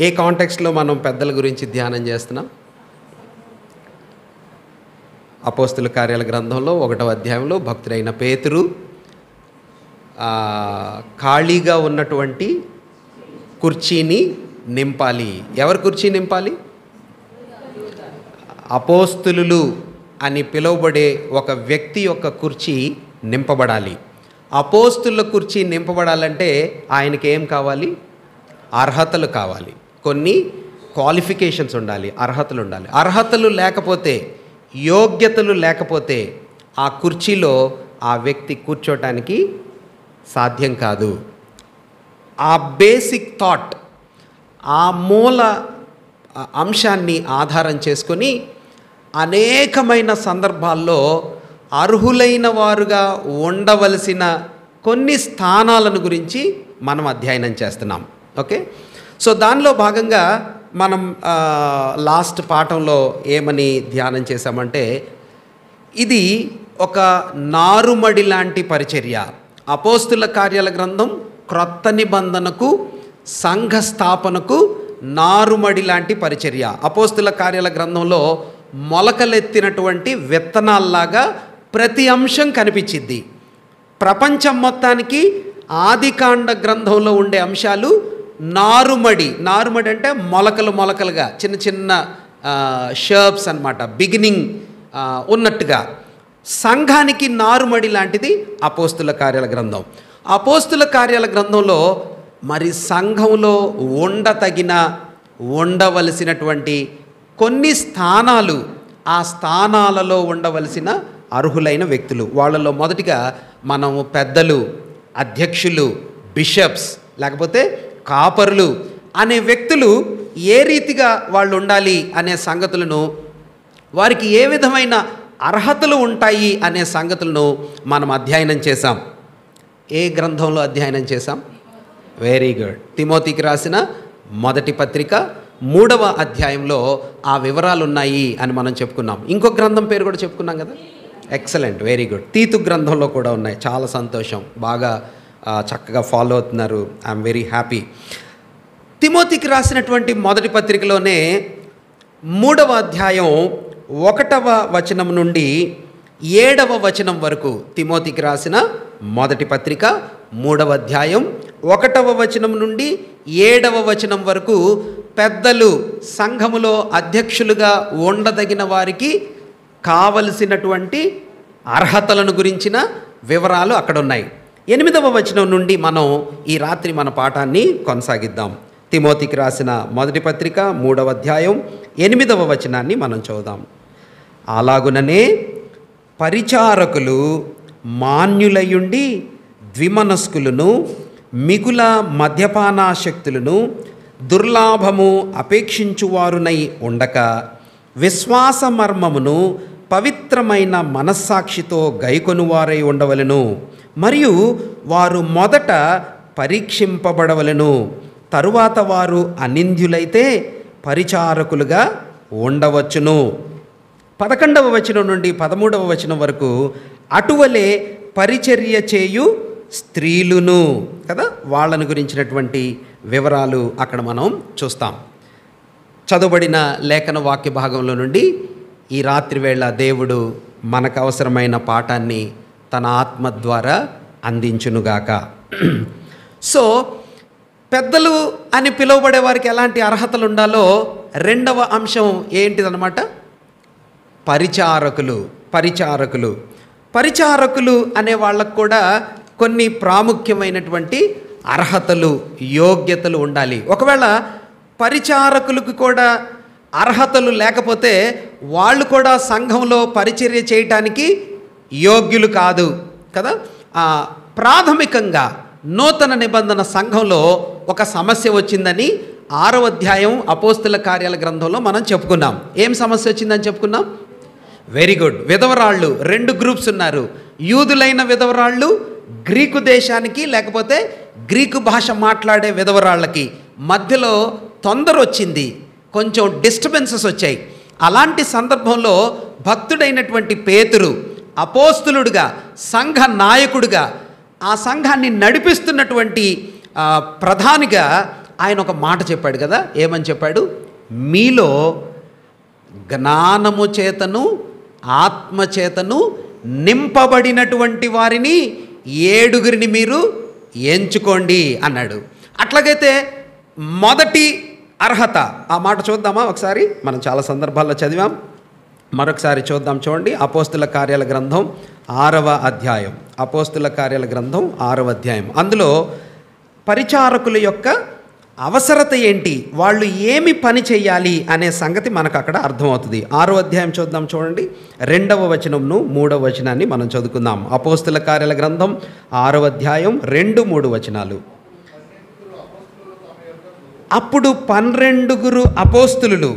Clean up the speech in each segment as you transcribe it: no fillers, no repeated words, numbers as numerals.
ఏ కాంటెక్స్ట్లో మనం పెద్దల గురించి ధ్యానం చేస్తున్నాం? అపోస్తుల కార్యాల గ్రంథంలో 1వ అధ్యాయంలో భక్తుడైన పేతురు ఖాళీగా ఉన్నటువంటి కుర్చీని నింపాలి. ఎవరి కుర్చీ నింపాలి? అపోస్తులు అని పిలువబడే ఒక వ్యక్తి యొక్క కుర్చీ నింపబడాలి. అపోస్తుల కుర్చీ నింపబడాలంటే ఆయనకి ఏం కావాలి? అర్హతలు కావాలి. కొన్ని క్వాలిఫికేషన్స్ ఉండాలి, అర్హతలు ఉండాలి. అర్హతలు లేకపోతే, యోగ్యతలు లేకపోతే ఆ కుర్చీలో ఆ వ్యక్తి కూర్చోటానికి సాధ్యం కాదు. ఆ బేసిక్ థాట్, ఆ మూల అంశాన్ని ఆధారం చేసుకొని అనేకమైన సందర్భాల్లో అర్హులైన వారుగా ఉండవలసిన కొన్ని స్థానాలను గురించి మనం అధ్యయనం చేస్తున్నాం. ఓకే, సో దానిలో భాగంగా మనం లాస్ట్ పాఠంలో ఏమని ధ్యానం చేశామంటే, ఇది ఒక నారుమడి లాంటి పరిచర్య. అపోస్తుల కార్యాల గ్రంథం క్రొత్త నిబంధనకు, సంఘ స్థాపనకు నారుమడి లాంటి పరిచర్య. అపోస్తుల కార్యాల గ్రంథంలో మొలకలెత్తినటువంటి విత్తనాల్లాగా ప్రతి అంశం కనిపించిద్ది. ప్రపంచం మొత్తానికి ఆదికాండ గ్రంథంలో ఉండే అంశాలు నారుమడి అంటే మొలకలుగా చిన్న చిన్న షర్బ్స్ అన్నమాట, బిగినింగ్ ఉన్నట్టుగా. సంఘానికి నారుమడి లాంటిది అపోస్తుల కార్యాల గ్రంథం. అపోస్తుల కార్యాల గ్రంథంలో మరి సంఘంలో ఉండవలసినటువంటి కొన్ని స్థానాలు, ఆ స్థానాలలో ఉండవలసిన అర్హులైన వ్యక్తులు. వాళ్ళలో మొదటిగా మనము పెద్దలు, అధ్యక్షులు, బిషప్స్ లేకపోతే కాపరులు అనే వ్యక్తులు ఏ రీతిగా వాళ్ళు ఉండాలి అనే సంగతులను, వారికి ఏ విధమైన అర్హతలు ఉంటాయి అనే సంగతులను మనం అధ్యయనం చేశాం. ఏ గ్రంథంలో అధ్యయనం చేశాం? Very good. తిమోతికి రాసిన మొదటి పత్రిక 3వ అధ్యాయంలో ఆ వివరాలు ఉన్నాయి అని మనం చెప్పుకున్నాం. ఇంకో గ్రంథం పేరు కూడా చెప్పుకున్నాం కదా. Excellent, very good. తీతు గ్రంథంలో కూడా ఉన్నాయి. చాలా సంతోషం, బాగా చక్కగా ఫాలో అవుతున్నారు. I'm very happy. తిమోతికి రాసినటువంటి మొదటి పత్రికలోనే 3వ అధ్యాయం 1వ వచనం నుండి 7వ వచనం వరకు, తిమోతికి రాసిన మొదటి పత్రిక 3వ అధ్యాయం 1వ వచనం నుండి 7వ వచనం వరకు పెద్దలు, సంఘములో అధ్యక్షులుగా ఉండదగిన వారికి కావలసినటువంటి అర్హతలను గురించిన వివరాలు అక్కడ ఉన్నాయి. 8వ వచనం నుండి మనం ఈ రాత్రి మన పాఠాన్ని కొనసాగిద్దాం. తిమోతికి రాసిన మొదటి పత్రిక 3వ అధ్యాయం 8వ వచనాన్ని మనం చదువుదాం. అలాగుననే పరిచారకులు మాన్యులయుండి ద్విమనస్కులను, మిగుల మద్యపానాశక్తులను, దుర్లాభము అపేక్షించువారునై ఉండక విశ్వాస మర్మమును పవిత్రమైన మనస్సాక్షితో గైకొనువారై ఉండవలెను. మరియు వారు మొదట పరీక్షింపబడవలెను, తరువాత వారు అనింద్యులైతే పరిచారకులుగా ఉండవచ్చును. 11వ వచనం నుండి 13వ వచనం వరకు అటువలే పరిచర్య చేయు స్త్రీలును కదా, వాళ్ళను గురించినటువంటి వివరాలు అక్కడ మనం చూస్తాం. చదువుబడిన లేఖన వాక్య భాగంలో నుండి ఈ రాత్రి వేళ దేవుడు మనకు అవసరమైన పాఠాన్ని తన ఆత్మ ద్వారా అందించునుగాక. సో పెద్దలు అని పిలువబడే వారికి ఎలాంటి అర్హతలు ఉండాలో 2వ అంశం ఏంటిదన్నమాట? పరిచారకులు అనే వాళ్ళకు కూడా కొన్ని ప్రాముఖ్యమైనటువంటి అర్హతలు, యోగ్యతలు ఉండాలి. ఒకవేళ పరిచారకులకు కూడా అర్హతలు లేకపోతే వాళ్ళు కూడా సంఘంలో పరిచర్య చేయటానికి యోగ్యులు కాదు కదా. ప్రాథమికంగా నూతన నిబంధన సంఘంలో ఒక సమస్య వచ్చిందని 6వ అధ్యాయం అపోస్తుల కార్యాల గ్రంథంలో మనం చెప్పుకున్నాం. ఏం సమస్య వచ్చిందని చెప్పుకున్నాం? Very good. విధవరాళ్ళు 2 గ్రూప్స్ ఉన్నారు. యూదులైన విధవరాళ్ళు, గ్రీకు దేశానికి లేకపోతే గ్రీకు భాష మాట్లాడే విధవరాళ్ళకి మధ్యలో తొందర వచ్చింది, కొంచెం డిస్టర్బెన్సెస్ వచ్చాయి. అలాంటి సందర్భంలో భక్తుడైనటువంటి పేతురు అపోస్తులుడుగా, సంఘ నాయకుడిగా, ఆ సంఘాన్ని నడిపిస్తున్నటువంటి ప్రధానిగా ఆయన ఒక మాట చెప్పాడు కదా, ఏమని చెప్పాడు? మీలో జ్ఞానము చేతను ఆత్మచేతను నింపబడినటువంటి వారిని 7 మీరు ఎంచుకోండి అన్నాడు. అట్లాగైతే మొదటి అర్హత, ఆ మాట చూద్దామా ఒకసారి? మనం చాలా సందర్భాల్లో చదివాం, మరొకసారి చూద్దాం. చూడండి, అపోస్తుల కార్యాల గ్రంథం 6వ అధ్యాయం. అపోస్తుల కార్యాల గ్రంథం 6వ అధ్యాయం. అందులో పరిచారకుల యొక్క అవసరత ఏంటి, వాళ్ళు ఏమి పని చేయాలి అనే సంగతి మనకు అక్కడ అర్థమవుతుంది. 6వ అధ్యాయం చూద్దాం. చూడండి, 2వ వచనంను 3వ వచనాన్ని మనం చదువుకుందాం. అపోస్తుల కార్యాల గ్రంథం 6వ అధ్యాయం 2-3 వచనాలు. అప్పుడు 12 అపోస్తులు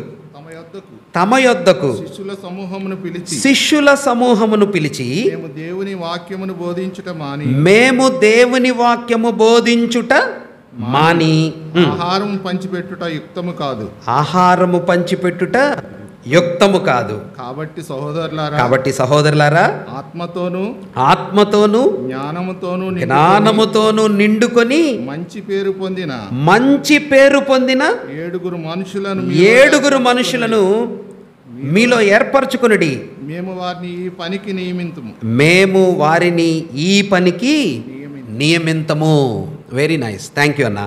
తమ యొద్దకు శిష్యుల సమూహమును పిలిచి మేము దేవుని వాక్యము బోధించుట మాని ఆహారము పంచిపెట్టుట యుక్తము కాదు. కాబట్టి సహోదరులారా ఆత్మతోను జ్ఞానముతోను నిండుకొని మంచి పేరు పొందిన 7 మనుషులను మీలో ఏర్పరచుకొనుడి. మేము వారిని ఈ పనికి నియమింతము. వెరీ నైస్, థ్యాంక్ యూ అన్న.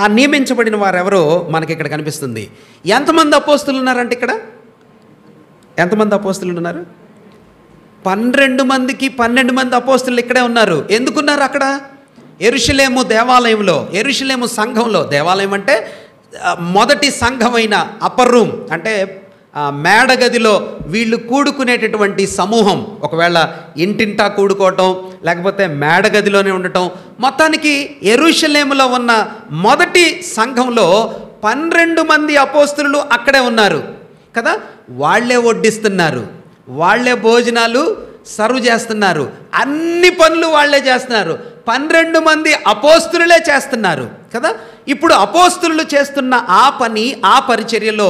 ఆ నియమించబడిన వారెవరో మనకి ఇక్కడ కనిపిస్తుంది. ఎంతమంది అపోస్తులు ఉన్నారంటే ఇక్కడ? ఎంతమంది అపోస్తులు ఉన్నారు? 12 మందికి 12 మంది అపోస్తులు ఇక్కడే ఉన్నారు. ఎందుకున్నారు అక్కడ? యెరూషలేము దేవాలయంలో, యెరూషలేము సంఘంలో, దేవాలయం అంటే మొదటి సంఘమైన అప్పర్ రూమ్, అంటే మేడగదిలో వీళ్ళు కూడుకునేటటువంటి సమూహం. ఒకవేళ ఇంటింటా కూడుకోవటం, లేకపోతే మేడగదిలోనే ఉండటం, మొత్తానికి యెరూషలేములో ఉన్న మొదటి సంఘంలో 12 మంది అపోస్తులు అక్కడే ఉన్నారు కదా. వాళ్ళే వడ్డిస్తున్నారు, వాళ్ళే భోజనాలు సర్వ్ చేస్తున్నారు, అన్ని పనులు వాళ్ళే చేస్తున్నారు. 12 మంది అపోస్తులే చేస్తున్నారు కదా. ఇప్పుడు అపోస్తులు చేస్తున్న ఆ పని, ఆ పరిచర్యలో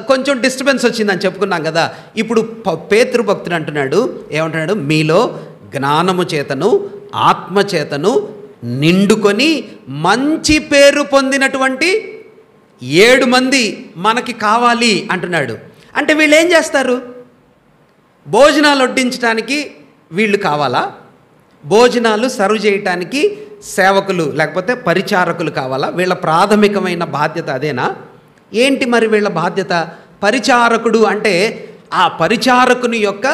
కొంచెం డిస్టర్బెన్స్ వచ్చిందని చెప్పుకున్నాం కదా. ఇప్పుడు పేతురు భక్తుడు అంటున్నాడు, ఏమంటున్నాడు? మీలో జ్ఞానము చేతను ఆత్మచేతను నిండుకొని మంచి పేరు పొందినటువంటి 7 మంది మనకి కావాలి అంటున్నాడు. అంటే వీళ్ళు ఏం చేస్తారు? భోజనాలు వడ్డించడానికి వీళ్ళు కావాలా? భోజనాలు సర్వ్ చేయటానికి సేవకులు లేకపోతే పరిచారకులు కావాలా? వీళ్ళ ప్రాథమికమైన బాధ్యత అదేనా? ఏంటి మరి వీళ్ళ బాధ్యత? పరిచారకుడు అంటే ఆ పరిచారకుని యొక్క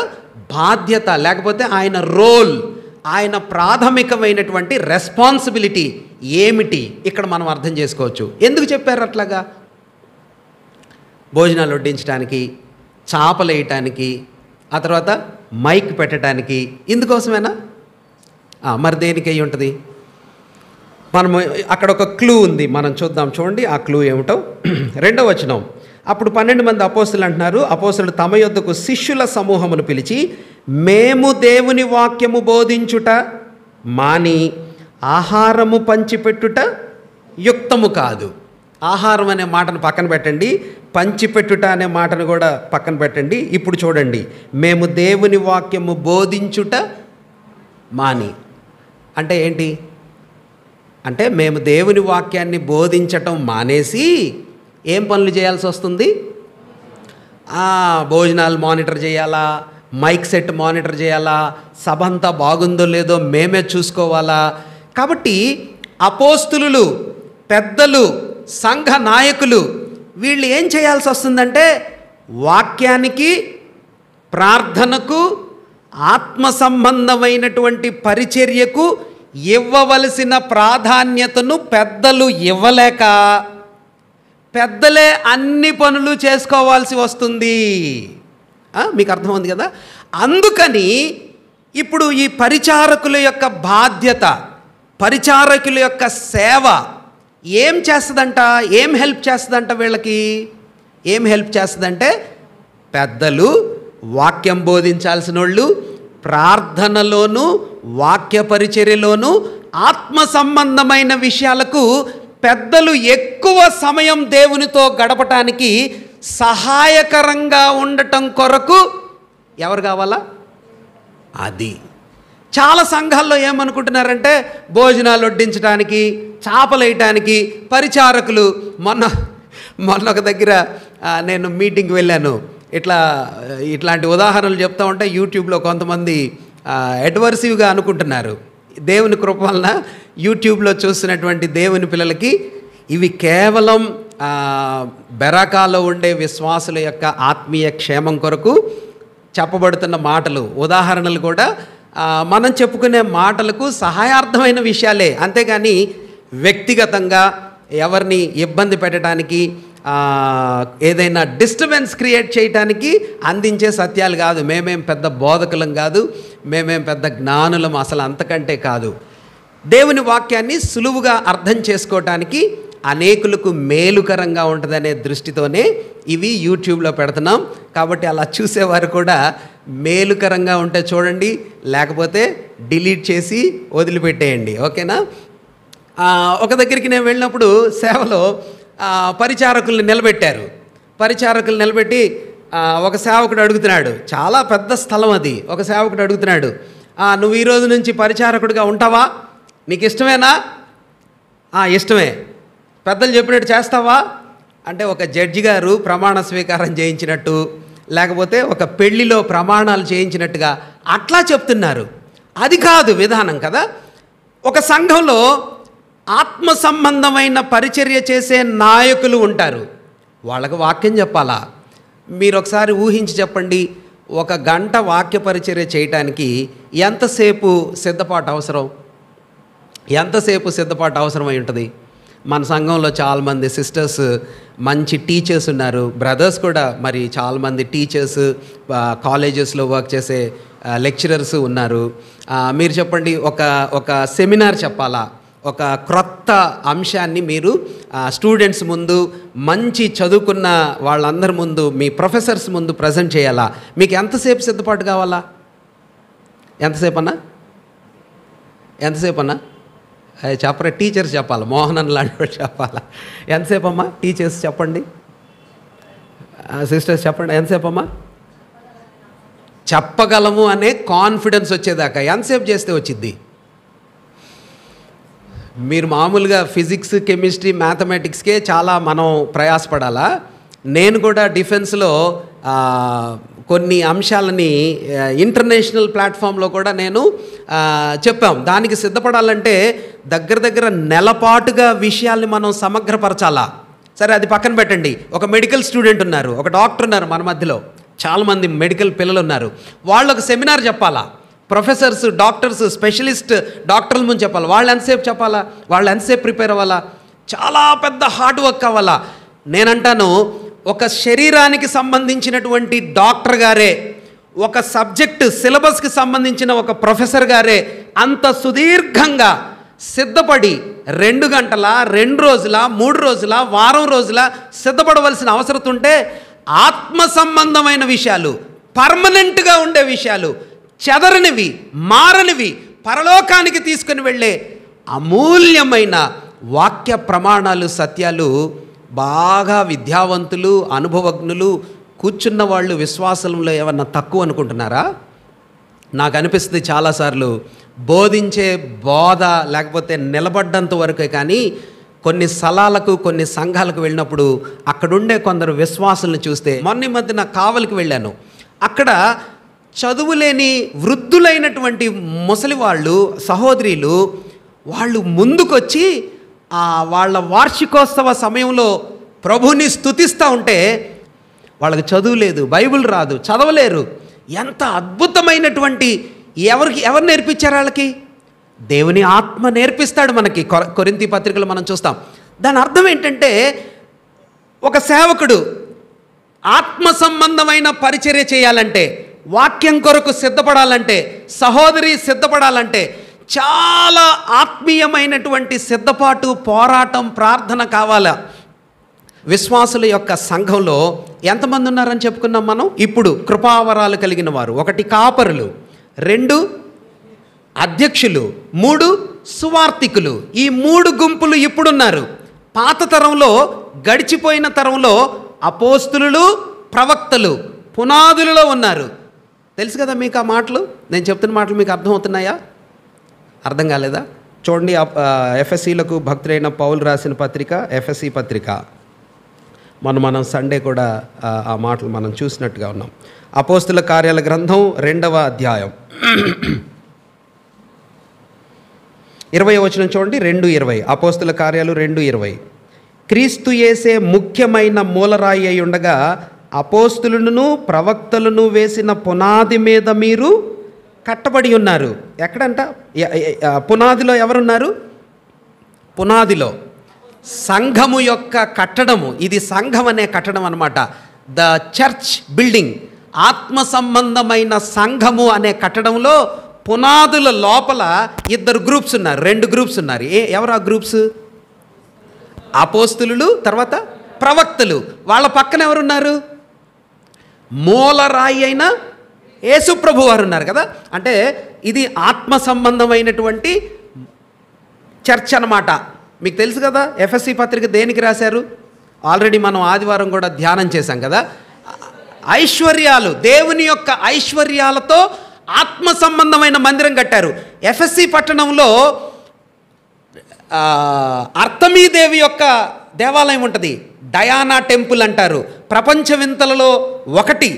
బాధ్యత, లేకపోతే ఆయన రోల్, ఆయన ప్రాథమికమైనటువంటి రెస్పాన్సిబిలిటీ ఏమిటి ఇక్కడ మనం అర్థం చేసుకోవచ్చు. ఎందుకు చెప్పారు అట్లాగా? భోజనాలు వడ్డించడానికి, చాపలు వేయటానికి, ఆ తర్వాత మైక్ పెట్టడానికి, ఇందుకోసమేనా? మరి దేనికి అయి ఉంటుంది? మనము అక్కడ ఒక క్లూ ఉంది, మనం చూద్దాం. చూడండి ఆ క్లూ ఏమిటో. 2వ వచనం. అప్పుడు 12 మంది అపోస్తులు అంటున్నారు, అపోస్తులు తమ యొద్దకు శిష్యుల సమూహమును పిలిచి మేము దేవుని వాక్యము బోధించుట మాని ఆహారము పంచిపెట్టుట యుక్తము కాదు. ఆహారం అనే మాటను పక్కన పెట్టండి, పంచిపెట్టుట అనే మాటను కూడా పక్కన పెట్టండి. ఇప్పుడు చూడండి, మేము దేవుని వాక్యము బోధించుట మాని అంటే ఏంటి? అంటే మేము దేవుని వాక్యాన్ని బోధించటం మానేసి ఏం పనులు చేయాల్సి వస్తుంది? భోజనాలు మానిటర్ చేయాలా, మైక్ సెట్ మానిటర్ చేయాలా, సభ అంతా బాగుందో లేదో మేమే చూసుకోవాలా. కాబట్టి అపోస్తులు, పెద్దలు, సంఘ నాయకులు వీళ్ళు ఏం చేయాల్సి వస్తుందంటే వాక్యానికి, ప్రార్థనకు, ఆత్మ సంబంధమైనటువంటి పరిచర్యకు ఇవ్వవలసిన ప్రాధాన్యతను పెద్దలు ఇవ్వలేక పెద్దలే అన్ని పనులు చేసుకోవాల్సి వస్తుంది. మీకు అర్థమైంది కదా. అందుకని ఇప్పుడు ఈ పరిచారకుల యొక్క బాధ్యత, పరిచారకుల యొక్క సేవ ఏం చేస్తుందంట? ఏం హెల్ప్ చేస్తుందంట? వీళ్ళకి ఏం హెల్ప్ చేస్తుందంటే పెద్దలు, వాక్యం బోధించాల్సిన వాళ్ళు, ప్రార్థనలోను వాక్య పరిచర్యలోను ఆత్మ సంబంధమైన విషయాలకు పెద్దలు ఎక్కువ సమయం దేవునితో గడపటానికి సహాయకరంగా ఉండటం కొరకు ఎవరు కావాలా? అది చాలా సంఘాల్లో ఏమనుకుంటున్నారంటే భోజనాలు వడ్డించడానికి, చేపలు వేయటానికి పరిచారకులు. మొన్న ఒక దగ్గర నేను మీటింగ్కి వెళ్ళాను. ఇట్లాంటి ఉదాహరణలు చెప్తా ఉంటే యూట్యూబ్లో కొంతమంది అడ్వర్సివ్గా అనుకుంటున్నారు. దేవుని కృప వలన యూట్యూబ్లో చూస్తున్నటువంటి దేవుని పిల్లలకి ఇవి కేవలం బెరాకాలో ఉండే విశ్వాసుల యొక్క ఆత్మీయ క్షేమం కొరకు చెప్పబడుతున్న మాటలు, ఉదాహరణలు కూడా మనం చెప్పుకునే మాటలకు సహాయార్థమైన విషయాలే, అంతేగాని వ్యక్తిగతంగా ఎవరిని ఇబ్బంది పెట్టడానికి, ఏదైనా డిస్టర్బెన్స్ క్రియేట్ చేయడానికి అందించే సత్యాలు కాదు. మేమేం పెద్ద బోధకులం కాదు, మేమేం పెద్ద జ్ఞానులం, అసలు అంతకంటే కాదు. దేవుని వాక్యాన్ని సులువుగా అర్థం చేసుకోవటానికి, అనేకులకు మేలుకరంగా ఉంటుందనే దృష్టితోనే ఇవి యూట్యూబ్లో పెడుతున్నాం. కాబట్టి అలా చూసేవారు కూడా మేలుకరంగా ఉంటే చూడండి, లేకపోతే డిలీట్ చేసి వదిలిపెట్టేయండి. ఓకేనా? ఒక దగ్గరికి నేను వెళ్ళినప్పుడు సేవలో పరిచారకుల్ని నిలబెట్టారు. పరిచారకులు నిలబెట్టి ఒక సేవకుడు అడుగుతున్నాడు, చాలా పెద్ద స్థలం అది. ఒక సేవకుడు అడుగుతున్నాడు, నువ్వు ఈరోజు నుంచి పరిచారకుడిగా ఉంటావా? నీకు ఇష్టమేనా? ఇష్టమే. పెద్దలు చెప్పినట్టు చేస్తావా అంటే, ఒక జడ్జి గారు ప్రమాణ స్వీకారం చేయించినట్టు, లేకపోతే ఒక పెళ్లిలో ప్రమాణాలు చేయించినట్టుగా అట్లా చెప్తున్నారు. అది కాదు విధానం కదా. ఒక సంఘంలో ఆత్మ సంబంధమైన పరిచర్య చేసే నాయకులు ఉంటారు. వాళ్ళకు వాక్యం చెప్పాలా? మీరు ఒకసారి ఊహించి చెప్పండి, 1 గంట వాక్య పరిచర్య చేయటానికి ఎంతసేపు సిద్ధపాటు అవసరం? ఎంతసేపు సిద్ధపాటు అవసరమై ఉంటుంది? మన సంఘంలో చాలామంది సిస్టర్స్ మంచి టీచర్స్ ఉన్నారు, బ్రదర్స్ కూడా మరి చాలామంది టీచర్స్, కాలేజెస్లో వర్క్ చేసే లెక్చరర్స్ ఉన్నారు. మీరు చెప్పండి, ఒక సెమినార్ చెప్పాలా, ఒక క్రొత్త అంశాన్ని మీరు స్టూడెంట్స్ ముందు, మంచి చదువుకున్న వాళ్ళందరి ముందు, మీ ప్రొఫెసర్స్ ముందు ప్రజెంట్ చేయాలా? మీకు ఎంతసేపు సిద్ధపాటు కావాలా? ఎంతసేపు అన్నా చెప్పరా? టీచర్స్ చెప్పాలి, మోహనన్ లాంటి వాడు చెప్పాలా? ఎంతసేపు అమ్మా? టీచర్స్ చెప్పండి, సిస్టర్స్ చెప్పండి, ఎంతసేపు అమ్మా? చెప్పగలము అనే కాన్ఫిడెన్స్ వచ్చేదాకా ఎంతసేపు చేస్తే వచ్చిద్ది? మీరు మామూలుగా ఫిజిక్స్, కెమిస్ట్రీ, మ్యాథమెటిక్స్కే చాలా మనం ప్రయాసపడాలా? నేను కూడా డిఫెన్స్లో కొన్ని అంశాలని ఇంటర్నేషనల్ ప్లాట్ఫామ్లో కూడా నేను చెప్పాం. దానికి సిద్ధపడాలంటే దగ్గర నెలపాటుగా విషయాల్ని మనం సమగ్రపరచాలా. సరే, అది పక్కన పెట్టండి. ఒక మెడికల్ స్టూడెంట్ ఉన్నారు, ఒక డాక్టర్ ఉన్నారు, మన మధ్యలో చాలామంది మెడికల్ పిల్లలు ఉన్నారు. వాళ్ళు ఒక సెమినార్ చెప్పాలా? ప్రొఫెసర్స్, డాక్టర్స్, స్పెషలిస్ట్ డాక్టర్ల ముందు చెప్పాలి. వాళ్ళు ఎంతసేపు చెప్పాలా? వాళ్ళు ఎంతసేపు ప్రిపేర్ అవ్వాలా? చాలా పెద్ద హార్డ్ వర్క్ కావాలా. నేనంటాను, ఒక శరీరానికి సంబంధించినటువంటి డాక్టర్ గారే, ఒక సబ్జెక్టు సిలబస్కి సంబంధించిన ఒక ప్రొఫెసర్ గారే అంత సుదీర్ఘంగా సిద్ధపడి 2 గంటల, 2 రోజుల, 3 రోజుల, వారం రోజుల సిద్ధపడవలసిన అవసరం ఉంటే, ఆత్మ సంబంధమైన విషయాలు, పర్మనెంట్గా ఉండే విషయాలు, చెదరనివి, మారనివి, పరలోకానికి తీసుకుని వెళ్ళే అమూల్యమైన వాక్య ప్రమాణాలు, సత్యాలు బాగా విద్యావంతులు, అనుభవజ్ఞులు కూర్చున్న వాళ్ళు విశ్వాసంలో ఏమన్నా తక్కువ అనుకుంటున్నారా? నాకు అనిపిస్తుంది చాలాసార్లు బోధించే బోధ లేకపోతే నిలబడ్డంత వరకే, కానీ కొన్ని స్థలాలకు, కొన్ని సంఘాలకు వెళ్ళినప్పుడు అక్కడుండే కొందరు విశ్వాసులను చూస్తే, మొన్న మధ్యన కావలికి వెళ్ళాను. అక్కడ చదువులేని వృద్ధులైనటువంటి ముసలి వాళ్ళు, సహోదరీలు, వాళ్ళు ముందుకొచ్చి వాళ్ళ వార్షికోత్సవ సమయంలో ప్రభుని స్తుతిస్తూ ఉంటే, వాళ్ళకి చదువు లేదు, బైబిల్ రాదు, చదవలేరు. ఎంత అద్భుతమైనటువంటి, ఎవరు నేర్పించారు వాళ్ళకి? దేవుని ఆత్మ నేర్పిస్తాడు మనకి. కొరింథీ పత్రికలు మనం చూస్తాం. దాని అర్థం ఏంటంటే, ఒక సేవకుడు ఆత్మ సంబంధమైన పరిచర్య చేయాలంటే, వాక్యం కొరకు సిద్ధపడాలంటే, సహోదరి సిద్ధపడాలంటే చాలా ఆత్మీయమైనటువంటి సిద్ధపాటు, పోరాటం, ప్రార్థన కావాలా. విశ్వాసుల యొక్క సంఘంలో ఎంతమంది ఉన్నారని చెప్పుకున్నాం మనం? ఇప్పుడు కృపావరాలు కలిగిన వారు 1 కాపరులు, 2 అధ్యక్షులు, 3 సువార్తికులు. ఈ 3 గుంపులు ఇప్పుడున్నారు. పాత తరంలో, గడిచిపోయిన తరంలో అపోస్తులు, ప్రవక్తలు పునాదులలో ఉన్నారు. తెలుసు కదా మీకు ఆ మాటలు, నేను చెప్తున్న మాటలు మీకు అర్థమవుతున్నాయా? అర్థం కాలేదా? చూడండి, ఎఫ్ఎస్సీలకు భక్తుడైన పౌలు రాసిన పత్రిక, ఎఫ్ఎస్సీ పత్రిక. మనం సండే కూడా ఆ మాటలు మనం చూసినట్టుగా ఉన్నాం. అపోస్తుల కార్యాల గ్రంథం 2వ అధ్యాయం 20వ వచనం చూడండి. 2:20. అపోస్తుల కార్యాలు 2:20. క్రీస్తు యేసే ముఖ్యమైన మూలరాయి అయి ఉండగా అపోస్తులను ప్రవక్తలను వేసిన పునాది మీద మీరు కట్టబడి ఉన్నారు. ఎక్కడంట? పునాదిలో ఎవరున్నారు? పునాదిలో సంఘము యొక్క కట్టడము. ఇది సంఘం అనే కట్టడం అన్నమాట. ద చర్చ్ బిల్డింగ్, ఆత్మ సంబంధమైన సంఘము అనే కట్టడంలో పునాదుల లోపల 2 గ్రూప్స్ ఉన్నారు, 2 గ్రూప్స్ ఉన్నారు. ఎవరు ఆ గ్రూప్స్? అపోస్తులు, తర్వాత ప్రవక్తలు. వాళ్ళ పక్కన ఎవరున్నారు? మూలరాయి అయిన యేసుప్రభు వారు ఉన్నారు కదా. అంటే ఇది ఆత్మ సంబంధమైనటువంటి చర్చ్ అన్నమాట. మీకు తెలుసు కదా, ఎఫ్ఎస్సీ పత్రిక దేనికి రాశారు? ఆల్రెడీ మనం ఆదివారం కూడా ధ్యానం చేశాం కదా. ఐశ్వర్యాలు, దేవుని యొక్క ఐశ్వర్యాలతో ఆత్మ సంబంధమైన మందిరం కట్టారు. ఎఫ్ఎస్సీ పట్టణంలో అర్తమీదేవి యొక్క దేవాలయం ఉంటుంది, డయానా టెంపుల్ అంటారు. ప్రపంచ వింతలలో ఒకటి.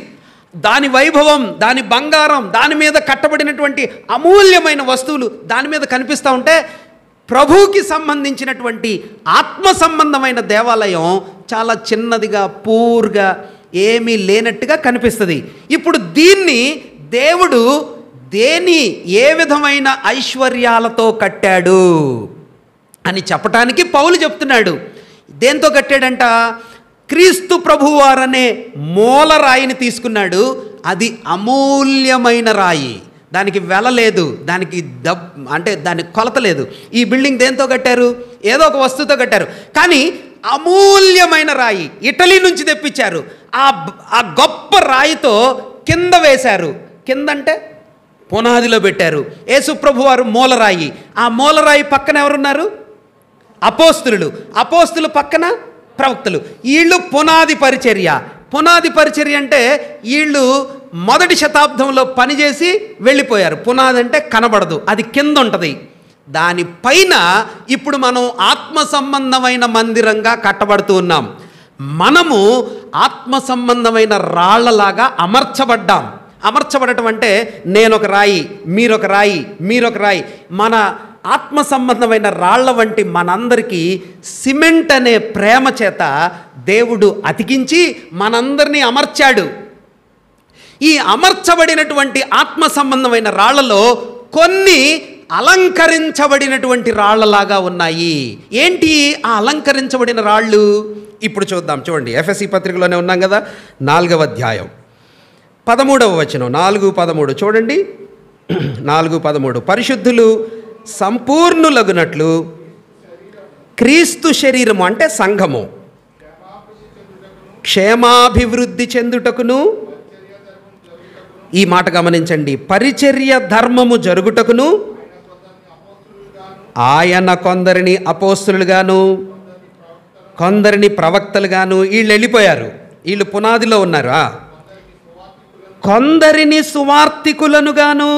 దాని వైభవం, దాని బంగారం, దాని మీద కట్టబడినటువంటి అమూల్యమైన వస్తువులు దాని మీద కనిపిస్తూ ఉంటే, ప్రభువుకి సంబంధించినటువంటి ఆత్మ సంబంధమైన దేవాలయం చాలా చిన్నదిగా, పూర్గా, ఏమీ లేనట్టుగా కనిపిస్తుంది. ఇప్పుడు దీన్ని దేవుడు ఏ విధమైన ఐశ్వర్యాలతో కట్టాడు అని చెప్పటానికి పౌలు చెప్తున్నాడు. దేంతో కట్టాడంట? క్రీస్తు ప్రభువారనే మూల రాయిని తీసుకున్నాడు. అది అమూల్యమైన రాయి, దానికి వెల లేదు, దానికి అంటే దానికి కొలత లేదు. ఈ బిల్డింగ్ దేంతో కట్టారు? ఏదో ఒక వస్తువుతో కట్టారు, కానీ అమూల్యమైన రాయి ఇటలీ నుంచి తెప్పించారు. ఆ గొప్ప రాయితో కింద వేశారు. కిందంటే పునాదిలో పెట్టారు. యేసుప్రభు వారు మూలరాయి. ఆ మూలరాయి పక్కన ఎవరున్నారు? అపోస్తులు. అపోస్తులు పక్కన ప్రవక్తలు. వీళ్ళు పునాది పరిచర్య. పునాది పరిచర్య అంటే వీళ్ళు మొదటి శతాబ్దంలో పనిచేసి వెళ్ళిపోయారు. పునాది అంటే కనబడదు, అది కింద ఉంటుంది. దానిపైన ఇప్పుడు మనం ఆత్మ సంబంధమైన మందిరంగా కట్టబడుతూ ఉన్నాం. మనము ఆత్మ సంబంధమైన రాళ్లలాగా అమర్చబడ్డాం. అమర్చబడటం అంటే నేనొక రాయి, మీరొక రాయి, మీరొక రాయి. మన ఆత్మ సంబంధమైన రాళ్ల వంటి మనందరికీ సిమెంట్ అనే ప్రేమ చేత దేవుడు అతికించి మనందరినీ అమర్చాడు. ఈ అమర్చబడినటువంటి ఆత్మ సంబంధమైన రాళ్లలో కొన్ని అలంకరించబడినటువంటి రాళ్లలాగా ఉన్నాయి. ఏంటి ఆ అలంకరించబడిన రాళ్ళు? ఇప్పుడు చూద్దాం. చూడండి, ఎఫ్ఎస్సీ పత్రికలోనే ఉన్నాం కదా, 4వ అధ్యాయం 13వ వచనం. 4:13 చూడండి. 4:13 పరిశుద్ధులు సంపూర్ణులగునట్లు క్రీస్తు శరీరము అంటే సంఘము క్షేమాభివృద్ధి చెందుటకును, ఈ మాట గమనించండి, పరిచర్య ధర్మము జరుగుటకును ఆయన కొందరిని అపోస్తులుగాను కొందరిని ప్రవక్తలుగాను, వీళ్ళు వెళ్ళిపోయారు, వీళ్ళు పునాదిలో ఉన్నారు. కొందరిని సువార్తికులనుగాను,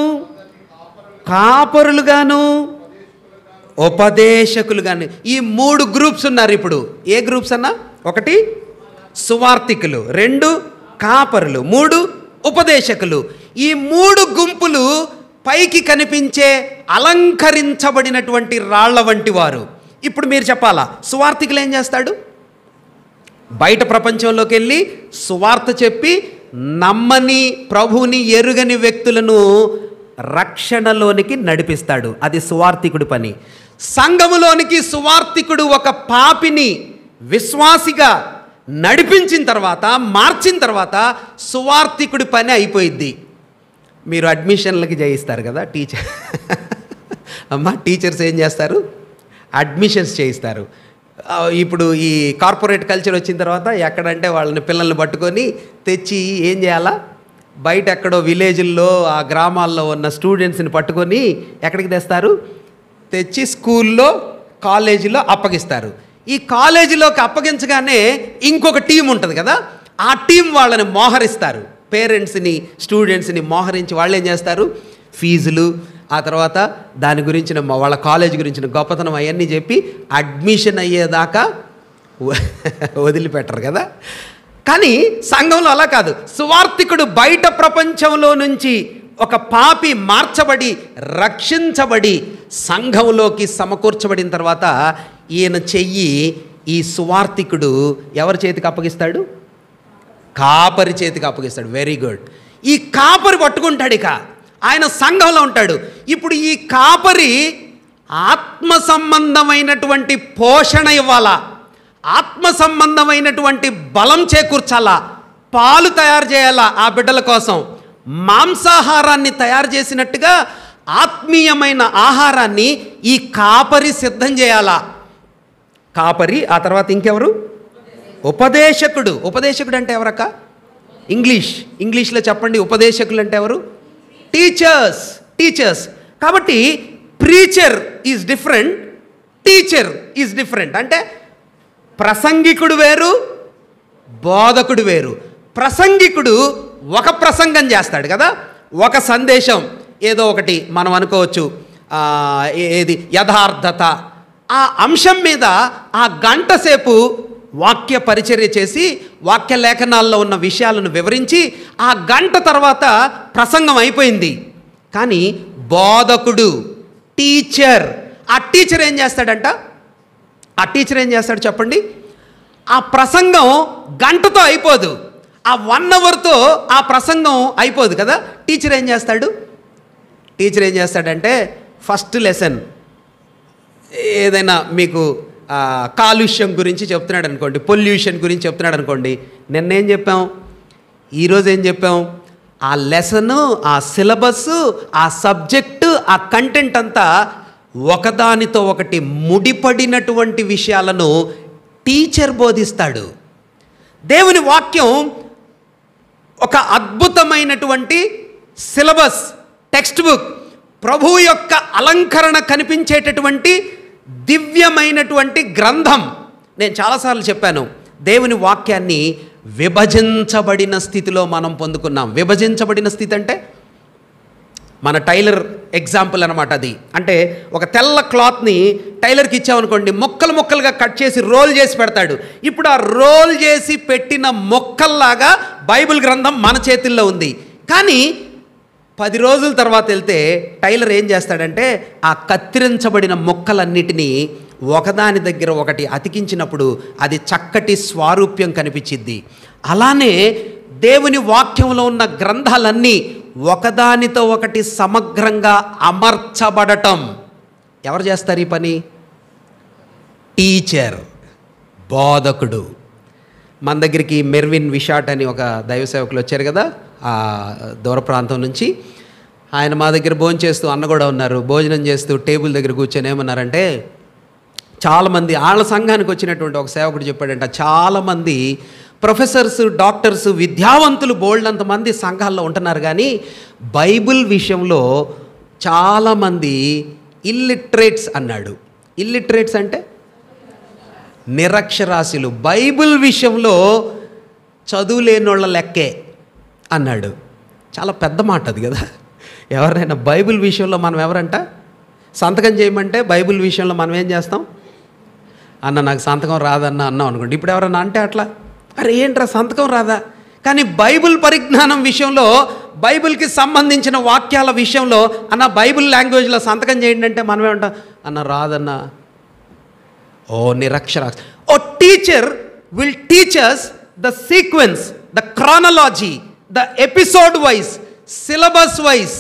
కాపరులుగాను, ఉపదేశకులుగాను, ఈ 3 గ్రూప్స్ ఉన్నారు. ఇప్పుడు ఏ గ్రూప్స్ అన్నా? 1 సువార్తికులు, 2 కాపరులు, 3 ఉపదేశకులు. ఈ 3 గుంపులు పైకి కనిపించే అలంకరించబడినటువంటి రాళ్ల వంటి వారు. ఇప్పుడు మీరు చెప్పాలా, సువార్తికులు ఏం చేస్తాడు? బయట ప్రపంచంలోకి వెళ్ళి సువార్త చెప్పి నమ్మని, ప్రభుని ఎరుగని వ్యక్తులను రక్షణలోనికి నడిపిస్తాడు. అది సువార్తికుడి పని. సంఘములోనికి సువార్తికుడు ఒక పాపిని విశ్వాసిగా నడిపించిన తర్వాత, మార్చిన తర్వాత సువార్తికుడి పని అయిపోయిద్ది. మీరు అడ్మిషన్లకి చేయిస్తారు కదా టీచర్ అమ్మ, టీచర్స్ ఏం చేస్తారు? అడ్మిషన్స్ చేయిస్తారు. ఇప్పుడు ఈ కార్పొరేట్ కల్చర్ వచ్చిన తర్వాత ఎక్కడంటే వాళ్ళని పిల్లల్ని పట్టుకొని తెచ్చి ఏం చేయాలా? బయట ఎక్కడో విలేజ్ల్లో, ఆ గ్రామాల్లో ఉన్న స్టూడెంట్స్ని పట్టుకొని ఎక్కడికి తెస్తారు? తెచ్చి స్కూల్లో, కాలేజీలో అప్పగిస్తారు. ఈ కాలేజీలోకి అప్పగించగానే ఇంకొక టీం ఉంటుంది కదా, ఆ టీం వాళ్ళని మోహరిస్తారు. పేరెంట్స్ని స్టూడెంట్స్ని మోహరించి వాళ్ళు ఏం చేస్తారు, ఫీజులు, ఆ తర్వాత దాని గురించిన వాళ్ళ కాలేజ్ గురించిన గొప్పతనం అవన్నీ చెప్పి అడ్మిషన్ అయ్యేదాకా వదిలిపెట్టరు కదా. కానీ సంఘంలో అలా కాదు. సువార్థికుడు బయట ప్రపంచంలో నుంచి ఒక పాపి మార్చబడి రక్షించబడి సంఘంలోకి సమకూర్చబడిన తర్వాత ఈయన చెయ్యి ఈ సువార్థికుడు ఎవరి చేతికి అప్పగిస్తాడు, కాపరి చేతికి అప్పగిస్తాడు. Very good. ఈ కాపరి పట్టుకుంటాడు, ఇక ఆయన సంఘంలో ఉంటాడు. ఇప్పుడు ఈ కాపరి ఆత్మ సంబంధమైనటువంటి పోషణ ఇవ్వాలా, ఆత్మ సంబంధమైనటువంటి బలం చేకూర్చాలా, పాలు తయారు చేయాలా, ఆ బిడ్డల కోసం మాంసాహారాన్ని తయారు చేసినట్టుగా ఆత్మీయమైన ఆహారాన్ని ఈ కాపరి సిద్ధం చేయాలా. కాపరి, ఆ తర్వాత ఇంకెవరు, ఉపదేశకుడు. ఉపదేశకుడు అంటే ఎవరక్క? ఇంగ్లీష్లో చెప్పండి. ఉపదేశకులు అంటే ఎవరు? టీచర్స్. కాబట్టి preacher is different, teacher is different. అంటే ప్రసంగికుడు వేరు, బోధకుడు వేరు. ప్రసంగికుడు ఒక ప్రసంగం చేస్తాడు కదా, ఒక సందేశం ఏదో ఒకటి మనం అనుకోవచ్చు, ఏది యథార్థత, ఆ అంశం మీద ఆ గంట సేపు వాక్య పరిచర్య చేసి వాక్య లేఖనాల్లో ఉన్న విషయాలను వివరించి ఆ గంట తర్వాత ప్రసంగం అయిపోయింది. కానీ బోధకుడు, టీచర్, ఆ టీచర్ ఏం చేస్తాడంట? ఆ టీచర్ ఏం చేస్తాడు చెప్పండి? ఆ ప్రసంగం గంటతో అయిపోదు, ఆ 1 అవర్తో ఆ ప్రసంగం అయిపోదు కదా. టీచర్ ఏం చేస్తాడంటే ఫస్ట్ లెసన్ ఏదైనా మీకు కాలుష్యం గురించి చెప్తున్నాడు అనుకోండి, పొల్యూషన్ గురించి చెప్తున్నాడు అనుకోండి, నిన్నేం చెప్పాం, ఈరోజు ఏం చెప్పాం, ఆ లెసను, ఆ సిలబస్సు, ఆ సబ్జెక్టు, ఆ కంటెంట్ అంతా ఒకదానితో ఒకటి ముడిపడినటువంటి విషయాలను టీచర్ బోధిస్తాడు. దేవుని వాక్యం ఒక అద్భుతమైనటువంటి సిలబస్, టెక్స్ట్ బుక్, ప్రభువు యొక్క అలంకరణ కనిపించేటటువంటి దివ్యమైనటువంటి గ్రంథం. నేను చాలాసార్లు చెప్పాను, దేవుని వాక్యాన్ని విభజించబడిన స్థితిలో మనం పొందుకున్నాం. విభజించబడిన స్థితి అంటే మన టైలర్ ఎగ్జాంపుల్ అనమాట. అది అంటే ఒక తెల్ల క్లాత్ని టైలర్కి ఇచ్చామనుకోండి, ముక్కలుగా కట్ చేసి రోల్ చేసి పెడతాడు. ఇప్పుడు ఆ రోల్ చేసి పెట్టిన మొక్కల్లాగా బైబిల్ గ్రంథం మన చేతుల్లో ఉంది. కానీ 10 రోజుల తర్వాత వెళ్తే టైలర్ ఏం చేస్తాడంటే ఆ కత్తిరించబడిన మొక్కలన్నిటినీ ఒకదాని దగ్గర ఒకటి అతికించినప్పుడు అది చక్కటి స్వారూప్యం కనిపించిద్ది. అలానే దేవుని వాక్యంలో ఉన్న గ్రంథాలన్నీ ఒకదానితో ఒకటి సమగ్రంగా అమర్చబడటం ఎవరు చేస్తారు ఈ పని? టీచర్, బోధకుడు. మన దగ్గరికి మెర్విన్ విషాట్ అని ఒక దైవ సేవకులు వచ్చారు కదా, ఆ దూర ప్రాంతం నుంచి. ఆయన మా దగ్గర భోజనం చేస్తూ, అన్న కూడా ఉన్నారు, భోజనం చేస్తూ టేబుల్ దగ్గర కూర్చొని ఏమన్నారంటే, చాలామంది వాళ్ళ సంఘానికి వచ్చినటువంటి ఒక సేవకుడు చెప్పాడంట, చాలామంది ప్రొఫెసర్స్, డాక్టర్స్, విద్యావంతులు బోల్డంత మంది సంఘాల్లో ఉంటున్నారు, కానీ బైబిల్ విషయంలో చాలామంది ఇల్లిటరేట్స్ అన్నాడు. ఇల్లిటరేట్స్ అంటే నిరక్షరాస్యులు, బైబిల్ విషయంలో చదువు లేనోళ్ళ లెక్కే అన్నాడు. చాలా పెద్ద మాట అది కదా. ఎవరైనా బైబిల్ విషయంలో మనం ఎవరంట సంతకం చేయమంటే బైబిల్ విషయంలో మనం ఏం చేస్తాం? అన్న నాకు సంతకం రాదన్న అన్నాం అనుకోండి. ఇప్పుడు ఎవరన్నా అంటే అట్లా, అరే ఏంట్రా సంతకం రాదా? కానీ బైబిల్ పరిజ్ఞానం విషయంలో, బైబిల్కి సంబంధించిన వాక్యాల విషయంలో అన్న బైబిల్ లాంగ్వేజ్లో సంతకం చేయండి అంటే మనమే ఉంటాం, అన్న రాదన్న. ఓ నిరక్షరాస్. ఓ teacher will teach us the sequence, the chronology, the episode wise, syllabus wise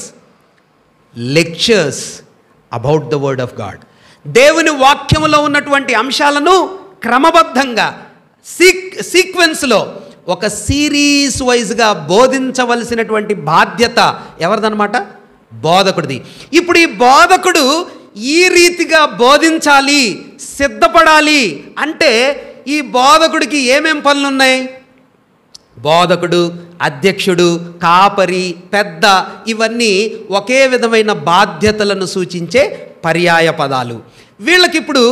lectures about the word of God. దేవుని వాక్యములో ఉన్నటువంటి అంశాలను క్రమబద్ధంగా సీక్వెన్స్లో ఒక సిరీస్ వైజ్గా బోధించవలసినటువంటి బాధ్యత ఎవరిదన్నమాట? బోధకుడిది. ఇప్పుడు ఈ బోధకుడు ఈ రీతిగా బోధించాలి, సిద్ధపడాలి అంటే ఈ బోధకుడికి ఏమేం పనులు ఉన్నాయి? బోధకుడు, అధ్యక్షుడు, కాపరి, పెద్ద, ఇవన్నీ ఒకే విధమైన బాధ్యతలను సూచించే పర్యాయ పదాలు. వీళ్ళకి ఇప్పుడు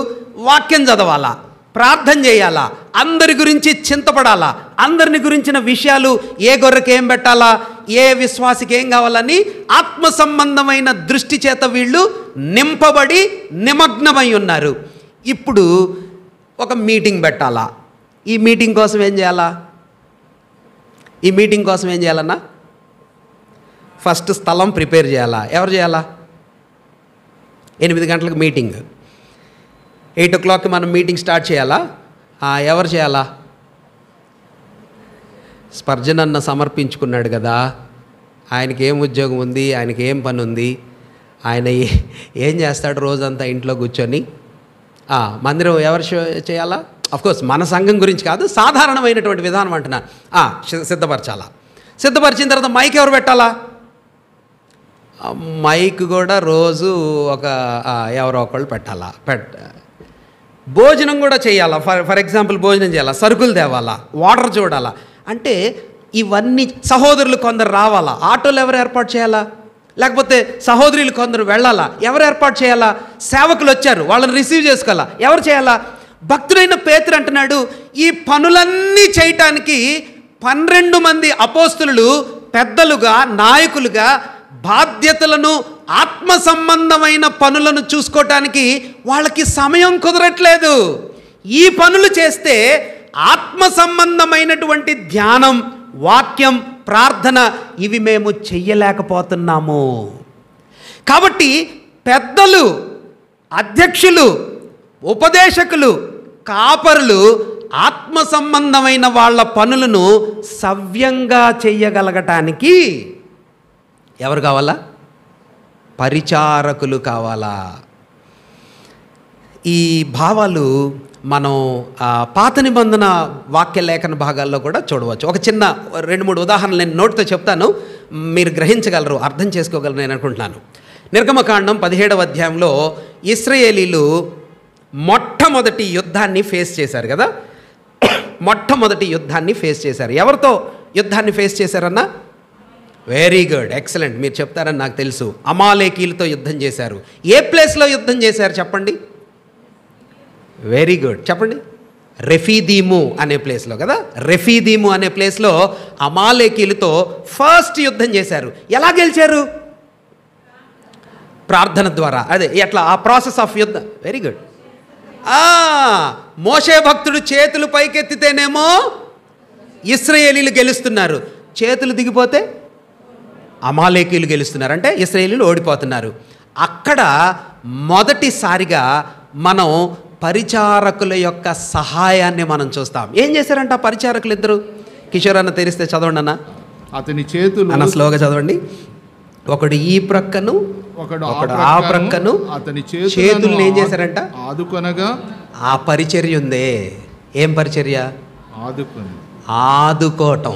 వాక్యం చదవాలా, ప్రార్థన చేయాలా, అందరి గురించి చింతపడాలా, అందరిని గురించిన విషయాలు, ఏ గొర్రెకి ఏం పెట్టాలా, ఏ విశ్వాసికి ఏం కావాలని ఆత్మ సంబంధమైన దృష్టి చేత వీళ్ళు నింపబడి నిమగ్నమై ఉన్నారు. ఇప్పుడు ఒక మీటింగ్ పెట్టాలా. ఈ మీటింగ్ కోసం ఏం చేయాలా? ఈ మీటింగ్ కోసం ఏం చేయాలన్నా? ఫస్ట్ స్థలం ప్రిపేర్ చేయాలా. ఎవరు చేయాలా? 8 గంటలకు మీటింగ్, 8 o'clock మనం మీటింగ్ స్టార్ట్ చేయాలా? ఎవరు చేయాలా? స్పర్జన్ అన్న సమర్పించుకున్నాడు కదా, ఆయనకి ఏం ఉద్యోగం ఉంది, ఆయనకి ఏం పని ఉంది, ఆయన ఏం చేస్తాడు రోజంతా ఇంట్లో కూర్చొని? మందిరం ఎవరు చేయాలా? అఫ్కోర్స్ మన సంఘం గురించి కాదు, సాధారణమైనటువంటి విధానం అంటున్నాను. సిద్ధపరచాలా. సిద్ధపరిచిన తర్వాత మైక్ ఎవరు పెట్టాలా? మైక్ కూడా రోజు ఎవరో ఒకళ్ళు పెట్టాలా. భోజనం కూడా చేయాలా. ఫర్ ఎగ్జాంపుల్ భోజనం చేయాలా, సరుకులు తేవాలా, వాటర్ చూడాలా. అంటే ఇవన్నీ సహోదరులు కొందరు రావాలా. ఆటోలు ఎవరు ఏర్పాటు చేయాలా? లేకపోతే సహోదరులు కొందరు వెళ్ళాలా. ఎవరు ఏర్పాటు చేయాలా? సేవకులు వచ్చారు, వాళ్ళని రిసీవ్ చేసుకోవాలా. ఎవరు చేయాలా? భక్తుడైన పేతురు అంటున్నాడు, ఈ పనులన్నీ చేయటానికి 12 మంది అపోస్తులు పెద్దలుగా, నాయకులుగా బాధ్యతలను, ఆత్మ సంబంధమైన పనులను చూసుకోవటానికి వాళ్ళకి సమయం కుదరట్లేదు. ఈ పనులు చేస్తే ఆత్మ సంబంధమైనటువంటి ధ్యానం, వాక్యం, ప్రార్థన ఇవి మేము చెయ్యలేకపోతున్నాము. కాబట్టి పెద్దలు, అధ్యక్షులు, ఉపదేశకులు, కాపరులు ఆత్మ సంబంధమైన వాళ్ళ పనులను సవ్యంగా చెయ్యగలగటానికి ఎవరు కావాలా? పరిచారకులు కావాలా. ఈ భావాలు మనం పాత నిబంధన వాక్య లేఖన భాగాల్లో కూడా చూడవచ్చు. ఒక చిన్న 2-3 ఉదాహరణలు నేను నోటితో చెప్తాను, మీరు గ్రహించగలరు, అర్థం చేసుకోగలరు నేను అనుకుంటున్నాను. నిర్గమకాండం 17వ అధ్యాయంలో ఇశ్రాయేలీలు మొట్టమొదటి యుద్ధాన్ని ఫేస్ చేశారు కదా. మొట్టమొదటి యుద్ధాన్ని ఫేస్ చేశారు. ఎవరితో యుద్ధాన్ని ఫేస్ చేశారన్నా? Very good, excellent. మీరు చెప్తారని నాకు తెలుసు. అమాలేకీలతో యుద్ధం చేశారు. ఏ ప్లేస్లో యుద్ధం చేశారు చెప్పండి? వెరీ గుడ్, చెప్పండి. రెఫీదీము అనే ప్లేస్లో కదా. రెఫీదీము అనే ప్లేస్లో అమాలేకీలతో ఫస్ట్ యుద్ధం చేశారు. ఎలా గెలిచారు? ప్రార్థన ద్వారా. అదే ఎట్లా ఆ ప్రాసెస్ ఆఫ్ యుద్ధం. Very good. మోషే భక్తుడు చేతులు పైకెత్తితేనేమో ఇశ్రాయేలీలు గెలుస్తున్నారు, చేతులు దిగిపోతే అమాలేకీలు గెలుస్తున్నారు, అంటే ఇశ్రాయేలీలు ఓడిపోతున్నారు. అక్కడ మొదటిసారిగా మనం పరిచారకుల యొక్క సహాయాన్ని మనం చూస్తాం. ఏం చేశారంట పరిచారకులు ఇద్దరు? కిషోర్ అన్న తెరిస్తే చదవండి అన్న. అతని చేతులు అన్న స్లోగా చదవండి. ఒకడు ఈ ప్రక్కను, ఒకడు ఆ ప్రక్కను, అతని చేతులను ఏం చేశారంట? ఆదుకొనగా. ఆ పరిచర్య ఉందే. ఏం పరిచర్య? ఆదుకోవటం.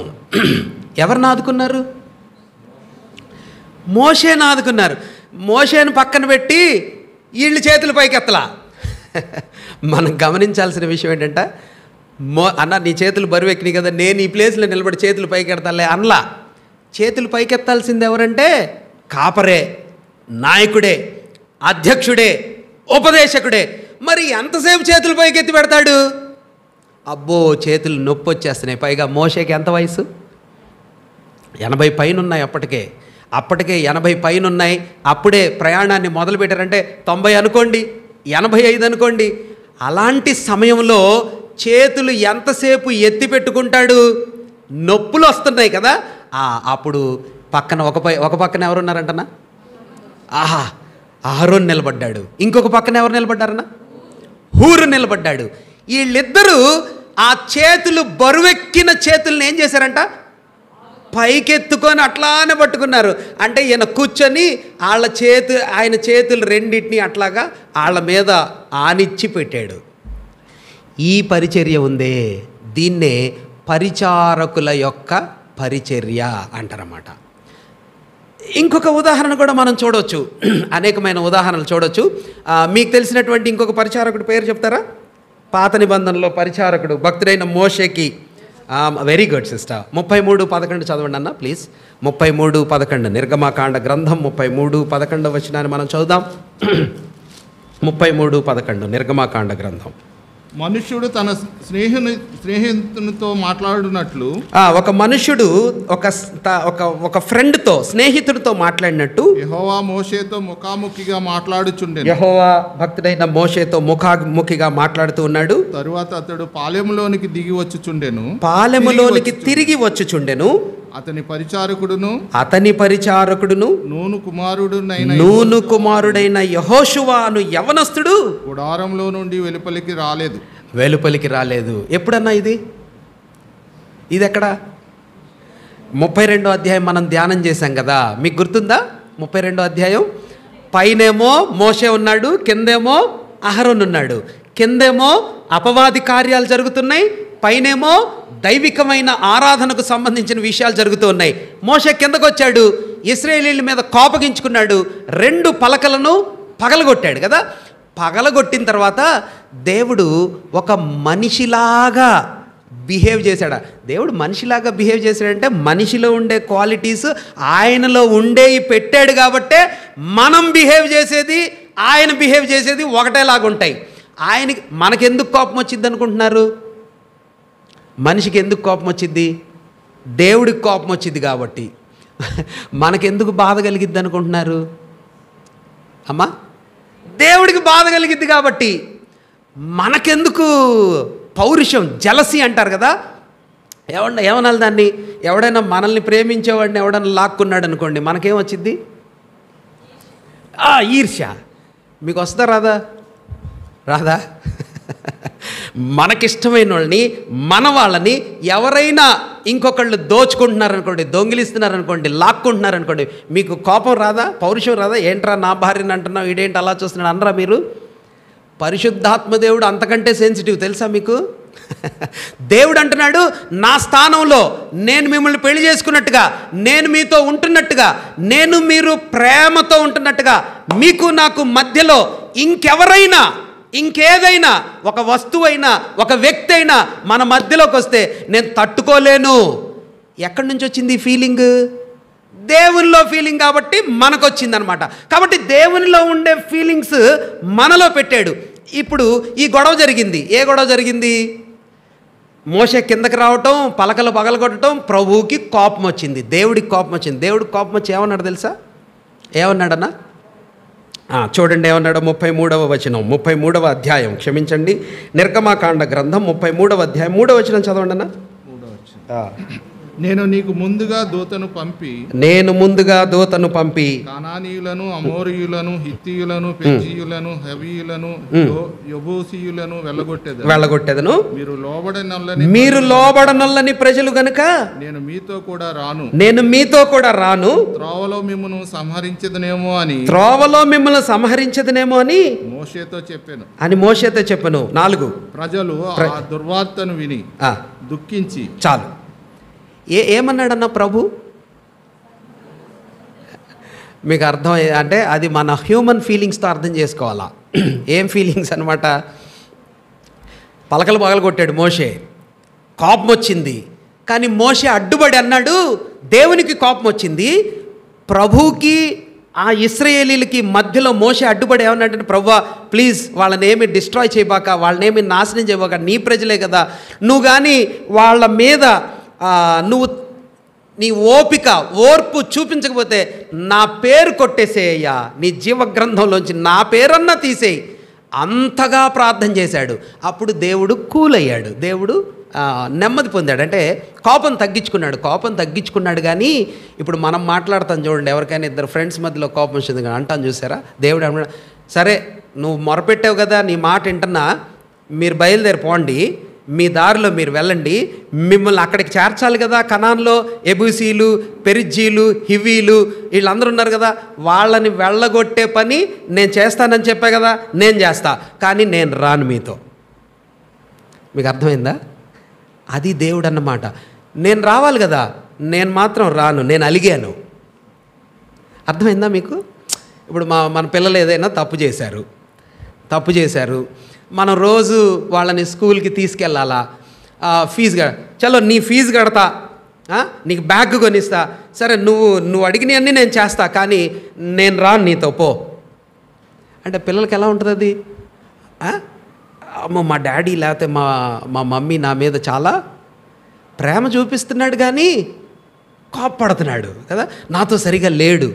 ఎవరిని ఆదుకున్నారు? మోషేని ఆదుకున్నారు. మోషేను పక్కన పెట్టి వీళ్ళు చేతులు పైకెత్తలా. మనం గమనించాల్సిన విషయం ఏంటంటే, అన్న నీ చేతులు బరువు ఎక్కినాయి కదా, నేను ఈ ప్లేస్లో నిలబడి చేతులు పైకెడతాలే అనలా. చేతులు పైకెత్తాల్సింది ఎవరంటే కాపరే, నాయకుడే, అధ్యక్షుడే, ఉపదేశకుడే. మరి ఎంతసేపు చేతులు పైకెత్తి పెడతాడు? అబ్బో చేతులు నొప్పి వచ్చేస్తున్నాయి. పైగా మోషేకి ఎంత వయసు? 80 పైన ఉన్నాయి. అప్పటికే 80 పైన ఉన్నాయి. అప్పుడే ప్రయాణాన్ని మొదలుపెట్టారంటే 90 అనుకోండి, 85 అనుకోండి. అలాంటి సమయంలో చేతులు ఎంతసేపు ఎత్తి పెట్టుకుంటాడు? నొప్పులు వస్తున్నాయి కదా. అప్పుడు పక్కన ఒక పక్కన ఎవరున్నారంటన్నా? అహరోన్ నిలబడ్డాడు. ఇంకొక పక్కన ఎవరు నిలబడ్డారన్నా? హూరు నిలబడ్డాడు. వీళ్ళిద్దరూ ఆ చేతులు, బరువెక్కిన చేతులను ఏం చేశారంట? పైకెత్తుకొని అట్లానే పట్టుకున్నారు. అంటే ఈయన కూర్చొని ఆయన చేతులు రెండింటిని అట్లాగా వాళ్ళ మీద ఆనిచ్చి పెట్టాడు. ఈ పరిచర్య ఉందే, దీన్నే పరిచారకుల యొక్క పరిచర్య అంటారన్నమాట. ఇంకొక ఉదాహరణ కూడా మనం చూడవచ్చు, అనేకమైన ఉదాహరణలు చూడవచ్చు. మీకు తెలిసినటువంటి ఇంకొక పరిచారకుడు పేరు చెప్తారా? పాత నిబంధనలో పరిచారకుడు భక్తుడైన మోషేకి. Very good sister. 33:11 చదవండి అన్న ప్లీజ్. 33:11 నిర్గమకాండ గ్రంథం 33:11 వచనాన్ని మనం చదువుదాం. 33:11 నిర్గమకాండ గ్రంథం. మనుష్యుడు తన స్నేహితునితో మాట్లాడినట్లు ఒక మనుష్యుడు ఒక ఫ్రెండ్తో, స్నేహితుడితో మాట్లాడినట్టు యెహోవా మోషేతో ముఖాముఖిగా మాట్లాడుచుండెను. యెహోవా భక్తుడైన మోషేతో ముఖాముఖిగా మాట్లాడుతూ ఉన్నాడు. తరువాత అతడు పాలెములోనికి దిగి వచ్చుచుండెను. పాలెములోనికి తిరిగి వచ్చుచుండెను. అతని పరిచారకుడును నూను కుమారుడైన యెహోషువ అను యవనస్తుడు గుడారంలో నుండి వెలుపలికి రాలేదు. ఎప్పుడన్నా ఇది ఎక్కడ? 32వ అధ్యాయం మనం ధ్యానం చేశాం కదా, మీకు గుర్తుందా? 32వ అధ్యాయం పైనేమో మోషే ఉన్నాడు, కిందేమో అహరోన్ ఉన్నాడు. కిందేమో అపవాది కార్యాలు జరుగుతున్నాయి, పైనేమో దైవికమైన ఆరాధనకు సంబంధించిన విషయాలు జరుగుతూ ఉన్నాయి. మోషే కిందకు వచ్చాడు, ఇశ్రాయేలీయుల మీద కోపగించుకున్నాడు, 2 పలకలను పగలగొట్టాడు కదా. పగలగొట్టిన తర్వాత దేవుడు ఒక మనిషిలాగా బిహేవ్ చేశాడా? దేవుడు మనిషిలాగా బిహేవ్ చేశాడంటే మనిషిలో ఉండే క్వాలిటీస్ ఆయనలో ఉండేవి పెట్టాడు కాబట్టే మనం బిహేవ్ చేసేది, ఆయన బిహేవ్ చేసేది ఒకటేలాగా ఉంటాయి. మనకెందుకు కోపం వచ్చింది అనుకుంటున్నారు? మనిషికి ఎందుకు కోపం వచ్చింది? దేవుడికి కోపం వచ్చింది కాబట్టి. మనకెందుకు బాధ కలిగిద్ది అనుకుంటున్నారు? అమ్మా, దేవుడికి బాధ కలిగిద్ది కాబట్టి. మనకెందుకు పౌరుషం, జలసి అంటారు కదా, ఏమనాలి దాన్ని? ఎవడైనా మనల్ని ప్రేమించేవాడిని ఎవడైనా లాక్కున్నాడు అనుకోండి, మనకేమొచ్చింది? ఈర్ష్య. మీకు వస్తుందా రాదా? మనకిష్టమైన వాళ్ళని, మన వాళ్ళని ఎవరైనా ఇంకొకళ్ళు దోచుకుంటున్నారనుకోండి, దొంగిలిస్తున్నారనుకోండి, లాక్కుంటున్నారనుకోండి, మీకు కోపం రాదా? పౌరుషం రాదా? ఏంట్రా నా భార్యని అంటున్నావు, ఇదేంటి అలా చూస్తున్నాడు అనరా మీరు? పరిశుద్ధాత్మదేవుడు అంతకంటే సెన్సిటివ్ తెలుసా మీకు? దేవుడు అంటున్నాడు, నా స్థానంలో నేను మిమ్మల్ని పెళ్లి చేసుకున్నట్టుగా, నేను మీతో ఉంటున్నట్టుగా, నేను మీరు ప్రేమతో ఉంటున్నట్టుగా, మీకు నాకు మధ్యలో ఇంకెవరైనా, ఇంకేదైనా, ఒక వస్తువైనా, ఒక వ్యక్తి అయినా మన మధ్యలోకి వస్తే నేను తట్టుకోలేను. ఎక్కడి నుంచి వచ్చింది ఈ ఫీలింగ్? దేవునిలో ఫీలింగ్ కాబట్టి మనకు వచ్చిందనమాట. కాబట్టి దేవునిలో ఉండే ఫీలింగ్స్ మనలో పెట్టాడు. ఇప్పుడు ఈ గొడవ జరిగింది. ఏ గొడవ జరిగింది? మోషే కిందకి రావటం, పలకలు పగలగొట్టడం, ప్రభువుకి కోపం వచ్చింది, దేవుడికి కోపం వచ్చింది. దేవుడికి కోపం వచ్చి ఏమన్నాడు తెలుసా? ఏమన్నాడన్నా? చూడండి ఏమన్నాడు? 33వ వచనం, 33వ అధ్యాయం, క్షమించండి, నిర్గమాకాండ గ్రంథం 33వ అధ్యాయం 3వ వచనం చదవండి అన్న. నేను ముందుగా దూతను పంపి కనానీయులను, అమోరీయులను, హిత్తీయులను, పెరిజీయులను, హవీయులను, యెబూసీయులను వెళ్ళగొట్టెదను. మీరు లోబడనొల్లని ప్రజలు గనుక నేను మీతో కూడా రాను. త్రోవలో మిమ్మల్ని సంహరించదనేమో అని మోషేతో చెప్పాను. 4 ప్రజలు ఆ దుర్వార్తను విని దుఃఖించి. చాలు. ఏమన్నాడన్న ప్రభు? మీకు అర్థం అంటే అది మన హ్యూమన్ ఫీలింగ్స్తో అర్థం చేసుకోవాలా. ఏం ఫీలింగ్స్ అనమాట? పలకలు పగలగొట్టాడు మోషే, కోపం వచ్చింది. కానీ మోషే అడ్డుపడి అన్నాడు, దేవునికి కోపం వచ్చింది. ప్రభువుకి ఆ ఇశ్రాయేలీలకి మధ్యలో మోషే అడ్డుపడి ఏమన్నాడంటే, ప్రభువా ప్లీజ్ వాళ్ళని ఏమి డిస్ట్రాయ్ చేయబాక, వాళ్ళనేమి నాశనం చేయబాక, నీ ప్రజలే కదా, నువ్వు కానీ వాళ్ళ మీద నువ్వు నీ ఓర్పు చూపించకపోతే నా పేరు కొట్టేసేయ్యా, నీ జీవగ్రంథంలోంచి నా పేరన్నా తీసేయి. అంతగా ప్రార్థన చేశాడు. అప్పుడు దేవుడు కూల్ అయ్యాడు, దేవుడు నెమ్మది పొందాడు. అంటే కోపం తగ్గించుకున్నాడు. కానీ ఇప్పుడు మనం మాట్లాడతాం చూడండి, ఎవరికైనా 2 ఫ్రెండ్స్ మధ్యలో కోపం వచ్చింది కానీ అంటాను చూసారా, దేవుడు అన్నాడు, సరే నువ్వు మొరపెట్టావు కదా, నీ మాట వింటున్నా, మీరు బయలుదేరిపోండి, మీ దారిలో మీరు వెళ్ళండి, మిమ్మల్ని అక్కడికి చేర్చాలి కదా. కనాన్లో ఎబూసీలు, పెరిజ్జీలు, హివీలు వీళ్ళందరూ ఉన్నారు కదా, వాళ్ళని వెళ్ళగొట్టే పని నేను చేస్తానని చెప్పా కదా, నేను చేస్తా, కానీ నేను రాను మీతో. మీకు అర్థమైందా? అది దేవుడు అన్నమాట. నేను రావాలి కదా, నేను మాత్రం రాను, నేను అలిగాను. అర్థమైందా మీకు? ఇప్పుడు మన పిల్లలు ఏదైనా తప్పు చేశారు, మనం రోజు వాళ్ళని స్కూల్కి తీసుకెళ్ళాలా, ఫీజు చలో నీ ఫీజు కడతా, నీకు బ్యాగ్ కొనిస్తా, సరే నువ్వు అడిగినవన్నీ నేను చేస్తా, కానీ నేను రాను నీతో పో అంటే పిల్లలకి ఎలా ఉంటుంది అది? అమ్మ మా డాడీ లేకపోతే మా మా మమ్మీ నా మీద చాలా ప్రేమ చూపిస్తున్నాడు కానీ కోప్పడుతున్నాడు కదా, నాతో సరిగా లేడు.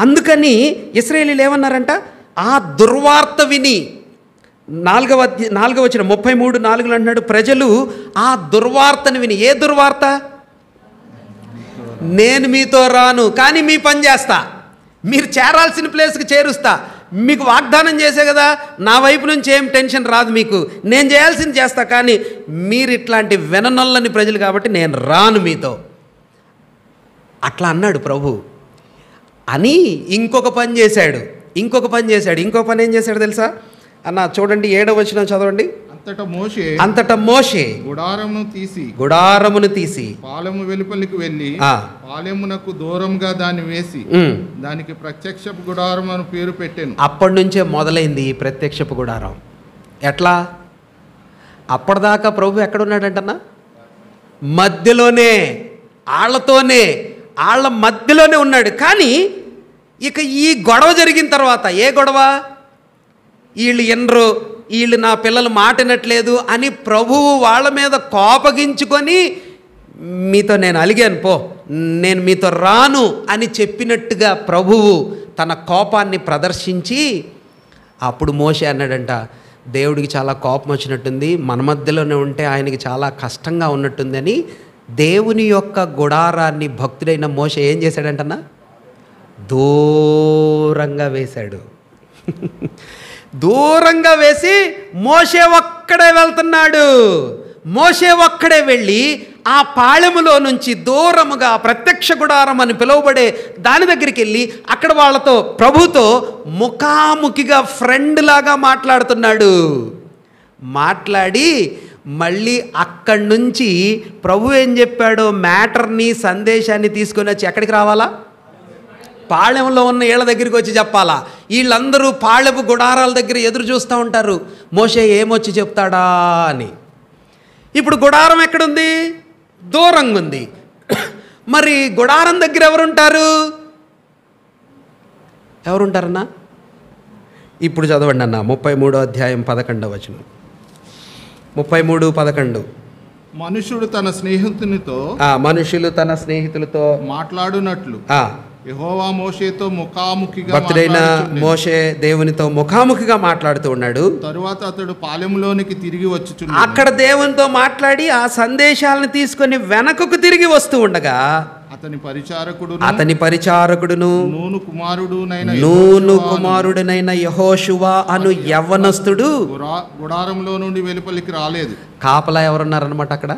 అందుకని ఇశ్రాయేలీయులు ఏమన్నారంట, ఆ దుర్వార్త విని 4వ వచనం 33:4 అంటున్నాడు, ప్రజలు ఆ దుర్వార్తను విని. ఏ దుర్వార్త? నేను మీతో రాను కానీ మీ పని చేస్తా, మీరు చేరాల్సిన ప్లేస్కి చేరుస్తా, మీకు వాగ్దానం చేసే కదా, నా వైపు నుంచి ఏం టెన్షన్ రాదు, మీకు నేను చేయాల్సింది చేస్తా, కానీ మీరు ఇట్లాంటి వెననొల్లని ప్రజలు కాబట్టి నేను రాను మీతో. అట్లా అన్నాడు ప్రభు అని ఇంకొక పని చేశాడు. ఇంకో పని ఏం చేశాడు తెలుసా అన్న? చూడండి 7వ వచనం చదవండి. అంతటా మోషే గుడారమును తీసి పాలెము వెలుపలికి వెళ్ళి పాలెమునకు దూరంగా దాన్ని వేసి దానికి ప్రత్యక్షపు గుడారం అని పేరు పెట్టాను. అప్పటి నుంచే మొదలైంది ఈ ప్రత్యక్షపు గుడారం. ఎట్లా? అప్పటిదాకా ప్రభు ఎక్కడున్నాడంటన్నా? మధ్యలోనే, వాళ్ళ మధ్యలోనే ఉన్నాడు. కానీ ఇక ఈ గొడవ జరిగిన తర్వాత, ఏ గొడవ? వీళ్ళు నా పిల్లలు మాటినట్లేదు అని ప్రభువు వాళ్ళ మీద కోపగించుకొని, మీతో నేను అలిగాను పో, నేను మీతో రాను అని చెప్పినట్టుగా ప్రభువు తన కోపాన్ని ప్రదర్శించి, అప్పుడు మోషే అన్నాడంట, దేవుడికి చాలా కోపం వచ్చినట్టుంది, మన మధ్యలోనే ఉంటే ఆయనకి చాలా కష్టంగా ఉన్నట్టుంది అని దేవుని యొక్క గుడారాన్ని భక్తుడైన మోషే ఏం చేశాడంటన్నా? దూరంగా వేశాడు. దూరంగా వేసి మోషే ఒక్కడే వెళ్తున్నాడు. మోషే ఒక్కడే వెళ్ళి ఆ పాళెములో నుంచి దూరముగా ప్రత్యక్ష గుడారం అని పిలువబడే దాని దగ్గరికి వెళ్ళి అక్కడ వాళ్ళతో, ప్రభుతో ముఖాముఖిగా ఫ్రెండ్ లాగా మాట్లాడుతున్నాడు. మాట్లాడి మళ్ళీ అక్కడి నుంచి ప్రభు ఏం చెప్పాడో మ్యాటర్ని, సందేశాన్ని తీసుకొని వచ్చి ఎక్కడికి రావాలా? పాళెంలో ఉన్న వీళ్ళ దగ్గరికి వచ్చి చెప్పాలా. వీళ్ళందరూ పాళెపు గుడారాల దగ్గర ఎదురు చూస్తూ ఉంటారు, మోషే ఏమొచ్చి చెప్తాడా అని. ఇప్పుడు గుడారం ఎక్కడుంది? దూరంగా ఉంది. మరి గుడారం దగ్గర ఎవరుంటారన్నా? ఇప్పుడు చదవండి అన్న, 33వ అధ్యాయం 11వ వచనం. 33:11. మనుషులు తన స్నేహితులతో మాట్లాడునట్లు యెహోవా మోషేతో ముఖాముఖిగా, భక్తుడైన మోషే దేవునితో ముఖాముఖిగా మాట్లాడుతూ ఉన్నాడు. తరువాత అతడు పాలెంలోనికి తిరిగి వచ్చుచున్నాడు. అక్కడ దేవునితో మాట్లాడి ఆ సందేశాలను తీసుకొని వెనకకు తిరిగి వస్తూ ఉండగా అతని పరిచారకుడును నూను కుమారుడునైన యెహోషువ అను యవ్వనస్తుడు గుడారంలో నుండి వెలుపలికి రాలేదు. కాపలా ఎవరున్నారన్నమాట అక్కడ?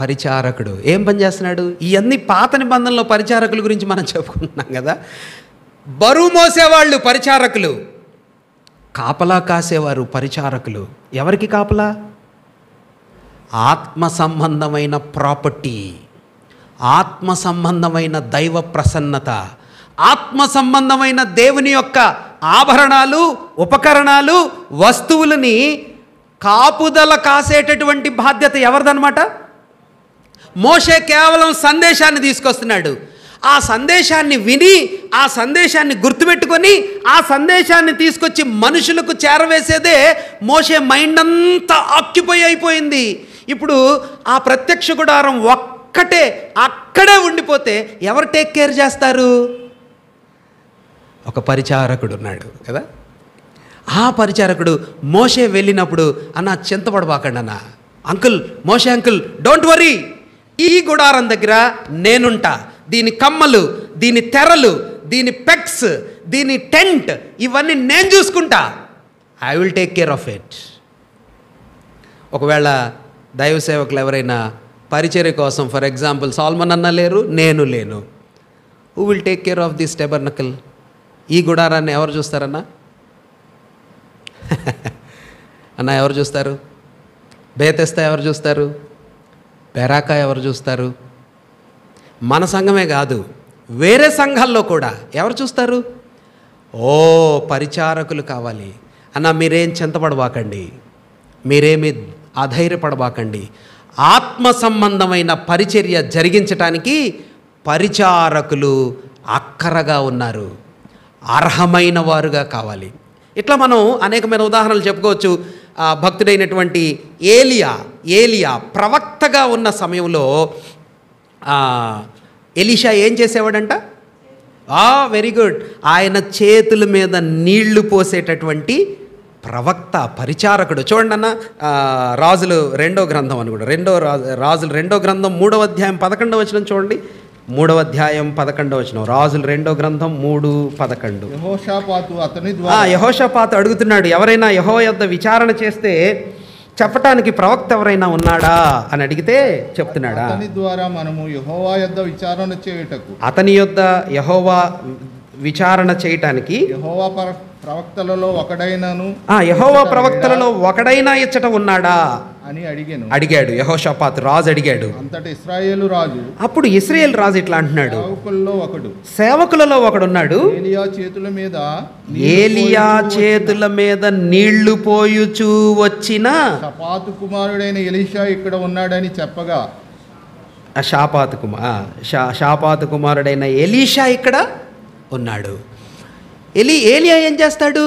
పరిచారకుడు ఏం పని చేస్తున్నాడు? ఇవన్నీ పాత నిబంధనలో పరిచారకుల గురించి మనం చెప్పుకుంటున్నాం కదా. బరువు మోసేవాళ్ళు పరిచారకులు, కాపలా కాసేవారు పరిచారకులు. ఎవరికి కాపలా? ఆత్మ సంబంధమైన ప్రాపర్టీ, ఆత్మ సంబంధమైన దైవ ప్రసన్నత, ఆత్మ సంబంధమైన దేవుని యొక్క ఆభరణాలు, ఉపకరణాలు, వస్తువులని కాపుదల కాసేటటువంటి బాధ్యత ఎవరిదన్నమాట? మోషే కేవలం సందేశాన్ని తీసుకొస్తున్నాడు. ఆ సందేశాన్ని విని, ఆ సందేశాన్ని గుర్తుపెట్టుకొని, ఆ సందేశాన్ని తీసుకొచ్చి మనుషులకు చేరవేసేదే మోషే మైండ్ అంతా ఆక్యుపై అయిపోయింది. ఇప్పుడు ఆ ప్రత్యక్ష గుడారం ఒక్కటే అక్కడే ఉండిపోతే ఎవరు టేక్ కేర్ చేస్తారు? ఒక పరిచారకుడు ఉన్నాడు కదా. ఆ పరిచారకుడు మోషే వెళ్ళినప్పుడు, అన్న చింతపడబాకండి అన్న, మోషే అంకుల్ డోంట్ వరీ, ఈ గుడారం దగ్గర నేనుంటా, దీని కమ్మలు, దీని తెరలు, దీని పెక్స్, దీని టెంట్, ఇవన్నీ నేను చూసుకుంటా, I will take care of it. ఒకవేళ దైవ సేవకులు ఎవరైనా పరిచర్య కోసం, ఫర్ ఎగ్జాంపుల్ సాల్మన్ అన్న లేరు, నేను లేను, who will take care of this tabernacle? ఈ గుడారాన్ని ఎవరు చూస్తారన్నా? అన్న ఎవరు చూస్తారు? బేతెస్తా ఎవరు చూస్తారు? బెరాకా ఎవరు చూస్తారు? మన సంఘమే కాదు, వేరే సంఘాల్లో కూడా ఎవరు చూస్తారు? ఓ పరిచారకులు కావాలి అన్న. మీరేం చింతపడబాకండి, మీరేమి అధైర్యపడబాకండి. ఆత్మ సంబంధమైన పరిచర్య జరిగించటానికి పరిచారకులు అక్కరగా ఉన్నారు. అర్హమైన వారుగా కావాలి. ఇట్లా మనం అనేకమైన ఉదాహరణలు చెప్పుకోవచ్చు. భక్తుడైనటువంటి ఏలియా ప్రవక్తగా ఉన్న సమయంలో ఎలీషా ఏం చేసేవాడంట? Very good. ఆయన చేతుల మీద నీళ్లు పోసేటటువంటి ప్రవక్త, పరిచారకుడు. చూడండి అన్న, రాజులు 2వ గ్రంథం అని కూడా, రాజులు 2వ గ్రంథం 3వ అధ్యాయం 11వ వచనం చూడండి. 3వ అధ్యాయం 11వ వచనం, రాజులు 2వ గ్రంథం 3:11. యెహోషాపాతు అడుగుతున్నాడు, ఎవరైనా యెహోవా యొద్ద విచారణ చేస్తే చెప్పటానికి ప్రవక్త ఎవరైనా ఉన్నాడా అని అడిగితే చెప్తున్నాడా? అతని ద్వారా మనము యెహోవా యొద్ద విచారణ చేయుటకు, అతని యొద్ద యెహోవా విచారణ చేయటానికి యెహోవా ప్రవక్తలలో ఒకడైనా ఇచ్చట ఉన్నాడా అని అడిగాడు యెహోషాపాతు రాజు అడిగాడు. అంతటి ఇశ్రాయేలు రాజు, అప్పుడు ఇశ్రాయేల్ రాజు ఇట్లా అంటున్నాడు, సేవకులలో ఒకడున్నాడు, ఏలియా చేతుల మీద నీళ్లు పోయుచూ వచ్చిన షాపాతు కుమారుడైన ఎలీషా ఇక్కడ ఉన్నాడని చెప్పగా, షాపాతు కుమారుడైన ఎలీషా ఇక్కడ ఉన్నాడు. ఏలియా ఏం చేస్తాడు?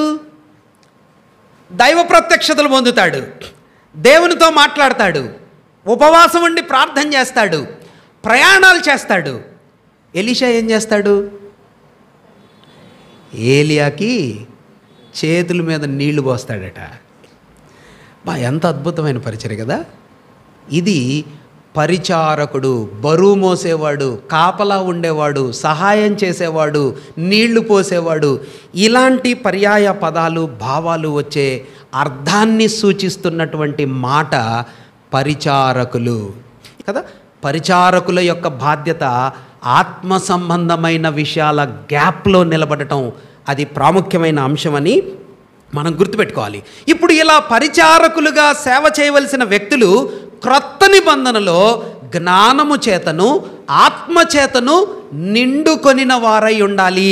దైవ ప్రత్యక్షతలు పొందుతాడు, దేవునితో మాట్లాడతాడు, ఉపవాసం ఉండి ప్రార్థన చేస్తాడు, ప్రయాణాలు చేస్తాడు. ఎలీషా ఏం చేస్తాడు? ఏలియాకి చేతుల మీద నీళ్లు పోస్తాడట. ఎంత అద్భుతమైన పరిచర్య కదా ఇది! పరిచారకుడు, బరువు మోసేవాడు, కాపలా ఉండేవాడు, సహాయం చేసేవాడు, నీళ్లు పోసేవాడు, ఇలాంటి పర్యాయ పదాలు, భావాలు వచ్చే అర్థాన్ని సూచిస్తున్నటువంటి మాట పరిచారకులు కదా. పరిచారకుల యొక్క బాధ్యత ఆత్మ సంబంధమైన విషయాల గ్యాప్లో నిలబడటం, అది ప్రాముఖ్యమైన అంశమని మనం గుర్తుపెట్టుకోవాలి. ఇప్పుడు ఇలా పరిచారకులుగా సేవ చేయవలసిన వ్యక్తులు క్రొత్త నిబంధనలో జ్ఞానము చేతను ఆత్మచేతను నిండుకొనిన వారై ఉండాలి,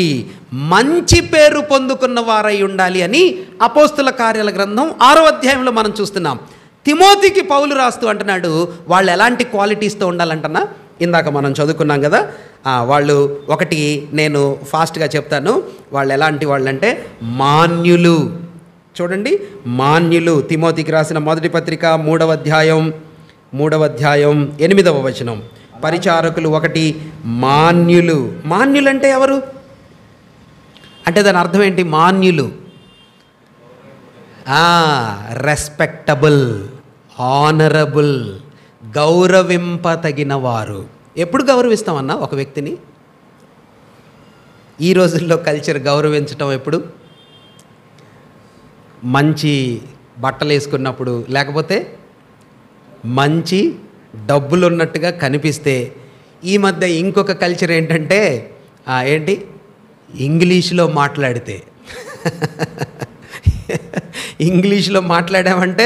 మంచి పేరు పొందుకున్న వారై ఉండాలి అని అపోస్తుల కార్యాల గ్రంథం 6వ అధ్యాయంలో మనం చూస్తున్నాం. తిమోతికి పౌలు రాస్తూ అంటున్నాడు, వాళ్ళు ఎలాంటి క్వాలిటీస్తో ఉండాలంటన్నా ఇందాక మనం చదువుకున్నాం కదా. వాళ్ళు ఒకటి నేను ఫాస్ట్గా చెప్తాను. వాళ్ళు ఎలాంటి వాళ్ళు అంటే మాన్యులు. చూడండి, మాన్యులు. తిమోతికి రాసిన మొదటి పత్రిక 3వ అధ్యాయం 8వ వచనం. పరిచారకులు ఒకటి, మాన్యులు. మాన్యులు అంటే ఎవరు అంటే దాని అర్థం ఏంటి? మాన్యులు రెస్పెక్టబుల్, ఆనరబుల్, గౌరవింపతగిన వారు. ఎప్పుడు గౌరవిస్తామన్నా ఒక వ్యక్తిని? ఈ రోజుల్లో కల్చర్ గౌరవించటం ఎప్పుడు? మంచి బట్టలు వేసుకున్నప్పుడు, లేకపోతే మంచి డబ్బులు ఉన్నట్టుగా కనిపిస్తే. ఈ మధ్య ఇంకొక కల్చర్ ఏంటంటే ఏంటి, ఇంగ్లీష్లో మాట్లాడితే ఇంగ్లీష్లో మాట్లాడామంటే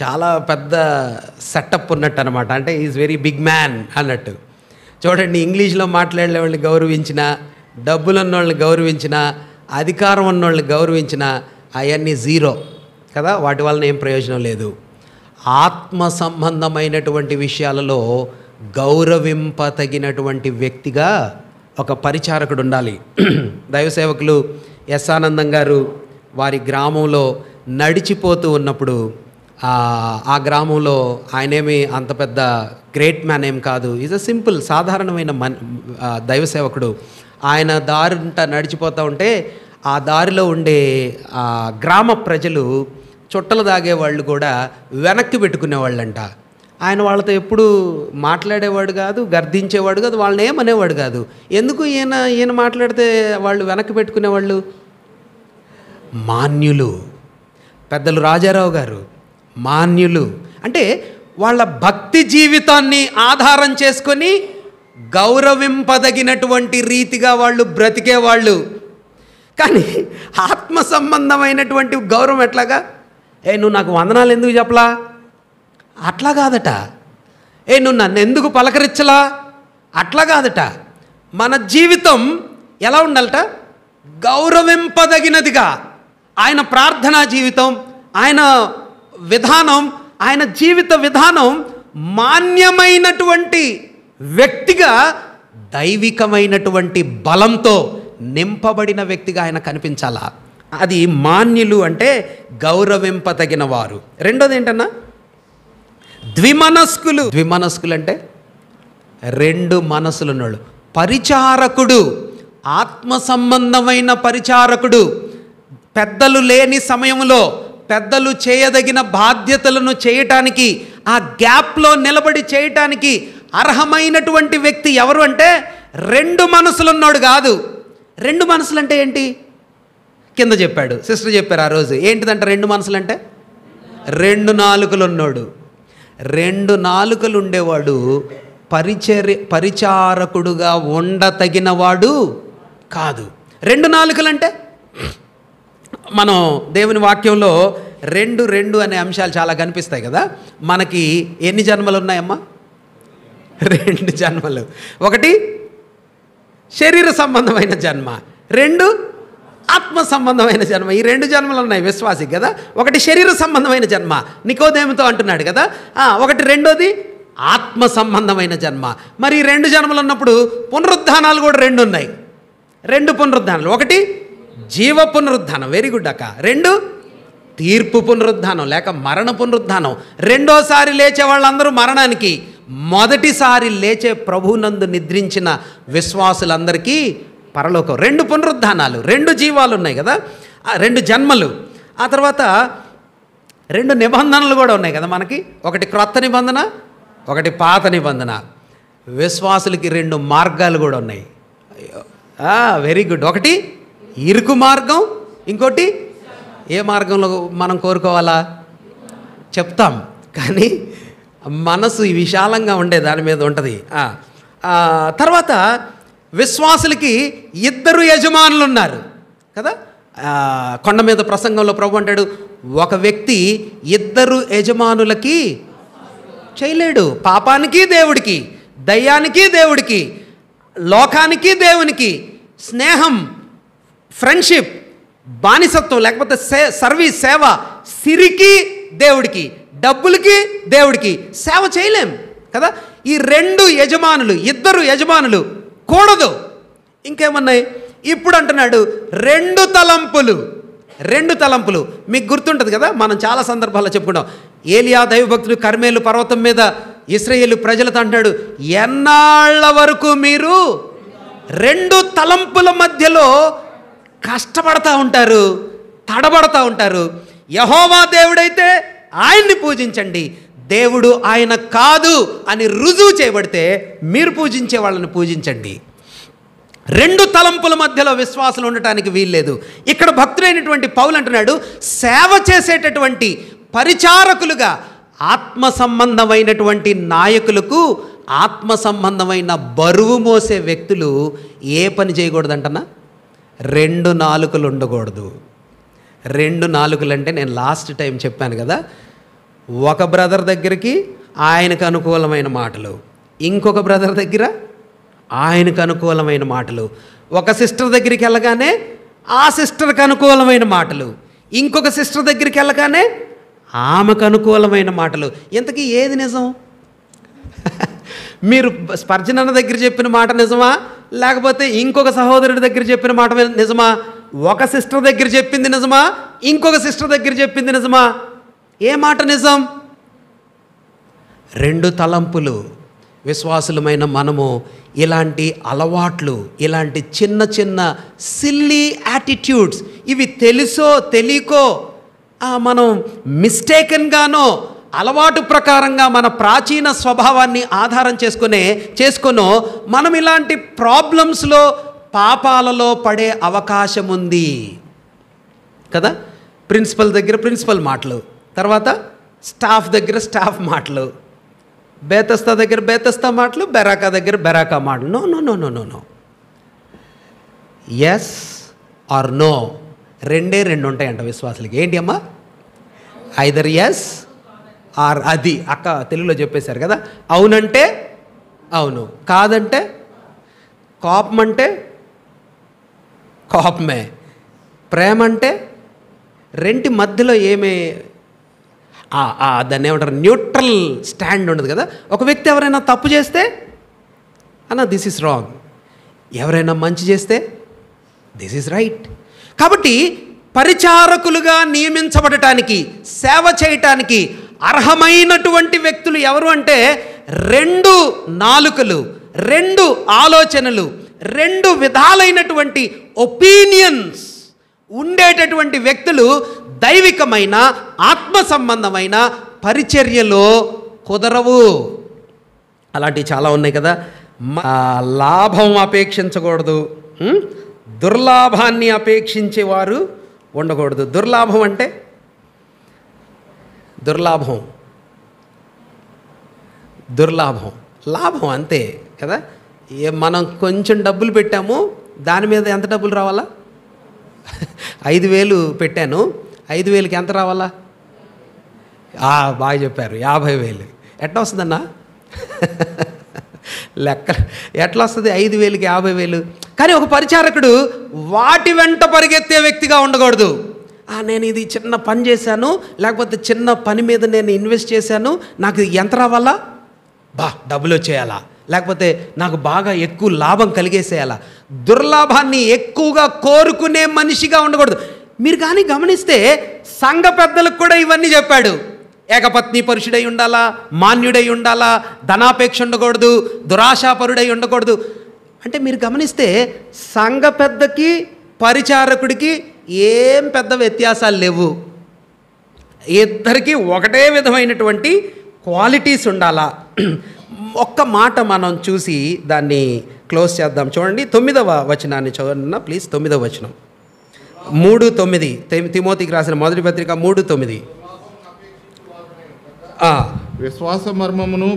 చాలా పెద్ద సెటప్ ఉన్నట్టు అనమాట. అంటే ఈజ్ వెరీ బిగ్ మ్యాన్ అన్నట్టు. చూడండి, ఇంగ్లీష్లో మాట్లాడే వాళ్ళని గౌరవించిన, డబ్బులు ఉన్న వాళ్ళని గౌరవించిన, అధికారం ఉన్న వాళ్ళని గౌరవించిన, అవన్నీ జీరో కదా, వాటి వలన ఏం ప్రయోజనం లేదు. ఆత్మ సంబంధమైనటువంటి విషయాలలో గౌరవింపతగినటువంటి వ్యక్తిగా ఒక పరిచారకుడు ఉండాలి. దైవసేవకులు ఎస్ ఆనందం గారు వారి గ్రామంలో నడిచిపోతూ ఉన్నప్పుడు, ఆ గ్రామంలో ఆయనేమి అంత పెద్ద గ్రేట్ మ్యాన్ ఏం కాదు, ఈజ్ అ సింపుల్ సాధారణమైన దైవసేవకుడు. ఆయన దారింట నడిచిపోతూ ఉంటే ఆ దారిలో ఉండే గ్రామ ప్రజలు, చుట్టలు తాగేవాళ్ళు కూడా వెనక్కి పెట్టుకునేవాళ్ళంట. ఆయన వాళ్ళతో ఎప్పుడు మాట్లాడేవాడు కాదు, గర్దించేవాడు కాదు, వాళ్ళని ఏమనేవాడు కాదు. ఎందుకు ఈయన మాట్లాడితే వాళ్ళు వెనక్కి పెట్టుకునేవాళ్ళు? మాన్యులు. పెద్దలు రాజారావు గారు మాన్యులు అంటే వాళ్ళ భక్తి జీవితాన్ని ఆధారం చేసుకొని గౌరవింపదగినటువంటి రీతిగా వాళ్ళు బ్రతికేవాళ్ళు. కానీ ఆత్మ సంబంధమైనటువంటి గౌరవం ఎట్లాగా? నువ్వు నాకు వందనాలు ఎందుకు చెప్పలా? అట్లా కాదట. నువ్వు నన్ను ఎందుకు పలకరించలా? అట్లా కాదట. మన జీవితం ఎలా ఉండాలట? గౌరవింపదగినదిగా. ఆయన ప్రార్థనా జీవితం, ఆయన విధానం, ఆయన జీవిత విధానం మాన్యమైనటువంటి వ్యక్తిగా, దైవికమైనటువంటి బలంతో నింపబడిన వ్యక్తిగా ఆయన కనిపించాలా. అది మాన్యులు అంటే గౌరవింపతగిన వారు. రెండోది ఏంటన్నా, ద్విమనస్కులు. ద్విమనస్కులు అంటే రెండు మనసులు ఉన్నాడు. పరిచారకుడు, ఆత్మ సంబంధమైన పరిచారకుడు. పెద్దలు లేని సమయంలో పెద్దలు చేయదగిన బాధ్యతలను చేయటానికి, ఆ గ్యాప్లో నిలబడి చేయటానికి అర్హమైనటువంటి వ్యక్తి ఎవరు అంటే రెండు మనసులున్నాడు కాదు. రెండు మనసులు అంటే ఏంటి కింద చెప్పాడు, సిస్టర్ చెప్పారు ఆ రోజు. ఏంటిదంట రెండు మనసులు అంటే? రెండు నాలుకలు ఉన్నాడు. రెండు నాలుకలు ఉండేవాడు పరిచారకుడుగా ఉండతగినవాడు కాదు. రెండు నాలుకలు అంటే మనం దేవుని వాక్యంలో రెండు రెండు అనే అంశాలు చాలా కనిపిస్తాయి కదా. మనకి ఎన్ని జన్మలు ఉన్నాయమ్మా? రెండు జన్మలు. ఒకటి శరీర సంబంధమైన జన్మ, రెండు ఆత్మ సంబంధమైన జన్మ. ఈ రెండు జన్మలు ఉన్నాయి విశ్వాసికి కదా. ఒకటి శరీర సంబంధమైన జన్మ, నికోదేముతో అంటున్నాడు కదా. ఒకటి రెండోది ఆత్మ సంబంధమైన జన్మ. మరి ఈ రెండు జన్మలు ఉన్నప్పుడు పునరుద్ధానాలు కూడా రెండు ఉన్నాయి. రెండు పునరుద్ధానాలు, ఒకటి జీవ పునరుద్ధానం, వెరీ గుడ్ అక్క. రెండు తీర్పు పునరుద్ధానం లేక మరణ పునరుద్ధానం. రెండోసారి లేచే వాళ్ళందరూ మరణానికి, మొదటిసారి లేచే ప్రభునందు నిద్రించిన విశ్వాసులందరికీ పరలోకం. రెండు పునరుద్ధానాలు, రెండు జీవాలు ఉన్నాయి కదా, రెండు జన్మలు. ఆ తర్వాత రెండు నిబంధనలు కూడా ఉన్నాయి కదా మనకి. ఒకటి క్రొత్త నిబంధన, ఒకటి పాత నిబంధన. విశ్వాసులకి రెండు మార్గాలు కూడా ఉన్నాయి. Very good. ఒకటి ఇరుకు మార్గం, ఇంకోటి ఏ మార్గంలో మనం కోరుకోవాలా చెప్తాం, కానీ మనసు విశాలంగా ఉండే దాని మీద ఉంటుంది. తర్వాత విశ్వాసులకి ఇద్దరు యజమానులు ఉన్నారు కదా. కొండ మీద ప్రసంగంలో ప్రభు అంటాడు, ఒక వ్యక్తి ఇద్దరు యజమానులకి చేయలేడు. పాపానికి దేవుడికి, దయ్యానికి దేవుడికి, లోకానికి దేవునికి, స్నేహం, ఫ్రెండ్షిప్, బానిసత్వం లేకపోతే సర్వీస్, సేవ, సిరికి దేవుడికి, డబ్బులకి దేవుడికి సేవ చేయలేం కదా. ఈ రెండు యజమానులు, ఇద్దరు యజమానులు కూడదు. ఇంకేమన్నాయి ఇప్పుడు అంటున్నాడు, రెండు తలంపులు. రెండు తలంపులు మీకు గుర్తుంటుంది కదా, మనం చాలా సందర్భాల్లో చెప్పుకుంటాం. ఏలియా దైవభక్తుడు కర్మేలు పర్వతం మీద ఇశ్రాయేలు ప్రజలతో అంటాడు, ఎన్నాళ్ళ వరకు మీరు రెండు తలంపుల మధ్యలో కష్టపడతా ఉంటారు, తడబడతా ఉంటారు. యెహోవా దేవుడైతే ఆయన్ని పూజించండి, దేవుడు ఆయన కాదు అని రుజువు చేయబడితే మీరు పూజించే వాళ్ళని పూజించండి. రెండు తలంపుల మధ్యలో విశ్వాసులు ఉండటానికి వీల్లేదు. ఇక్కడ భక్తుడైనటువంటి పౌలు అంటున్నాడు, సేవ చేసేటటువంటి పరిచారకులుగా ఆత్మ సంబంధమైనటువంటి నాయకులకు, ఆత్మ సంబంధమైన బరువు మోసే వ్యక్తులు ఏ పని చేయకూడదంటనా? రెండు నాలుకలు ఉండకూడదు. రెండు నాలుకలు అంటే నేను లాస్ట్ టైం చెప్పాను కదా, ఒక బ్రదర్ దగ్గరికి ఆయనకు అనుకూలమైన మాటలు, ఇంకొక బ్రదర్ దగ్గర ఆయనకు అనుకూలమైన మాటలు, ఒక సిస్టర్ దగ్గరికి వెళ్ళగానే ఆ సిస్టర్కి అనుకూలమైన మాటలు, ఇంకొక సిస్టర్ దగ్గరికి వెళ్ళగానే ఆమెకు అనుకూలమైన మాటలు. ఇంతకీ ఏది నిజం? మీరు స్పర్జనన్న దగ్గర చెప్పిన మాట నిజమా, లేకపోతే ఇంకొక సహోదరుడి దగ్గర చెప్పిన మాట నిజమా? ఒక సిస్టర్ దగ్గర చెప్పింది నిజమా, ఇంకొక సిస్టర్ దగ్గర చెప్పింది నిజమా? ఏ మాట నిజం? రెండు తలంపులు. విశ్వాసులమైన మనము ఇలాంటి అలవాట్లు, ఇలాంటి చిన్న చిన్న సిల్లీ యాటిట్యూడ్స్, ఇవి తెలుసో తెలియకో మనం మిస్టేకన్గానో అలవాటు ప్రకారంగా మన ప్రాచీన స్వభావాన్ని ఆధారం చేసుకొనో మనం ఇలాంటి ప్రాబ్లమ్స్లో, పాపాలలో పడే అవకాశం ఉంది కదా. ప్రిన్సిపల్ దగ్గర ప్రిన్సిపల్ మాటలు, తర్వాత స్టాఫ్ దగ్గర స్టాఫ్ మాటలు, బేతస్తా దగ్గర బేతస్తా మాటలు, బెరాకా దగ్గర బెరాకా మాటలు. No no no no no no yes or no, రెండే రెండు ఉంటాయంట విశ్వాసులకి. ఏంటి అమ్మా? ఐదర్ ఎస్ ఆర్, అది అక్క తెలుగులో చెప్పేశారు కదా. అవునంటే అవును, కాదంటే కోపం అంటే కోపమే, ప్రేమ అంటే రెంటి మధ్యలో ఏమే దాన్ని ఏమంటారు, న్యూట్రల్ స్టాండ్ ఉండదు కదా. ఒక వ్యక్తి ఎవరైనా తప్పు చేస్తే అన్న దిస్ ఇస్ రాంగ్, ఎవరైనా మంచి చేస్తే దిస్ ఈజ్ రైట్. కాబట్టి పరిచారకులుగా నియమించబడటానికి, సేవ చేయటానికి అర్హమైనటువంటి వ్యక్తులు ఎవరు అంటే 2 నాలుకలు, 2 ఆలోచనలు, 2 విధాలైనటువంటి ఒపీనియన్స్ ఉండేటటువంటి వ్యక్తులు దైవికమైన ఆత్మ సంబంధమైన పరిచర్యలో కుదరవు. అలాంటివి చాలా ఉన్నాయి కదా. లాభం అపేక్షించకూడదు, దుర్లాభాన్ని అపేక్షించేవారు ఉండకూడదు. దుర్లాభం అంటే దుర్లాభం, లాభం అంతే కదా. మనం కొంచెం డబ్బులు పెట్టాము, దాని మీద ఎంత డబ్బులు రావాలా? 5,000 పెట్టాను, 5,000కి ఎంత రావాలా? బాగా చెప్పారు, 50,000. ఎట్లా వస్తుందన్నా? లెక్క ఎట్లా వస్తుంది? 5,000కి 50,000. కానీ ఒక పరిచారకుడు వాటి వెంట పరిగెత్తే వ్యక్తిగా ఉండకూడదు. నేను ఇది చిన్న పని చేశాను, లేకపోతే చిన్న పని మీద నేను ఇన్వెస్ట్ చేశాను, నాకు ఎంత రావాలా? డబ్బులు వచ్చేయాలా, లేకపోతే నాకు బాగా ఎక్కువ లాభం కలిగేసేయాలా. దుర్లాభాన్ని ఎక్కువగా కోరుకునే మనిషిగా ఉండకూడదు. మీరు కానీ గమనిస్తే సంఘ పెద్దలకు కూడా ఇవన్నీ చెప్పాడు. ఏకపత్ని పరుషుడై ఉండాలా, మాన్యుడై ఉండాలా, ధనాపేక్ష ఉండకూడదు, దురాశాపరుడై ఉండకూడదు. అంటే మీరు గమనిస్తే సంఘ పెద్దకి పరిచారకుడికి ఏం పెద్ద వ్యత్యాసాలు లేవు. ఇద్దరికీ ఒకటే విధమైనటువంటి క్వాలిటీస్ ఉండాలా. ఒక్క మాట మనం చూసి దాన్ని క్లోజ్ చేద్దాం. చూడండి 9వ వచనాన్ని చదవండి ప్లీజ్. 9వ వచనం 3:9 తిమోతికి రాసిన మొదటి పత్రిక 3:9. విశ్వాస మర్మమును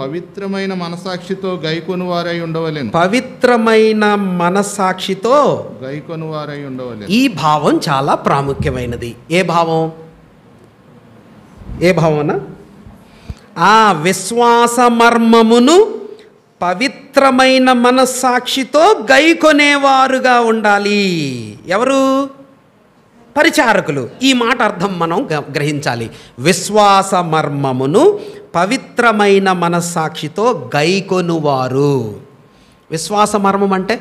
పవిత్రమైన మనసాక్షితో గైకొనువారై ఉండవలెను. పవిత్రమైన మనసాక్షితో గైకొనువారై ఉండవలెను. ఈ భావం చాలా ప్రాముఖ్యమైనది. ఏ భావం? అన్న విశ్వాస మర్మమును పవిత్రమైన మనస్సాక్షితో గైకొనేవారుగా ఉండాలి. ఎవరు? పరిచారకులు. ఈ మాట అర్థం మనం గ్రహించాలి. విశ్వాస మర్మమును పవిత్రమైన మనస్సాక్షితో గైకొనువారు. విశ్వాస మర్మం అంటే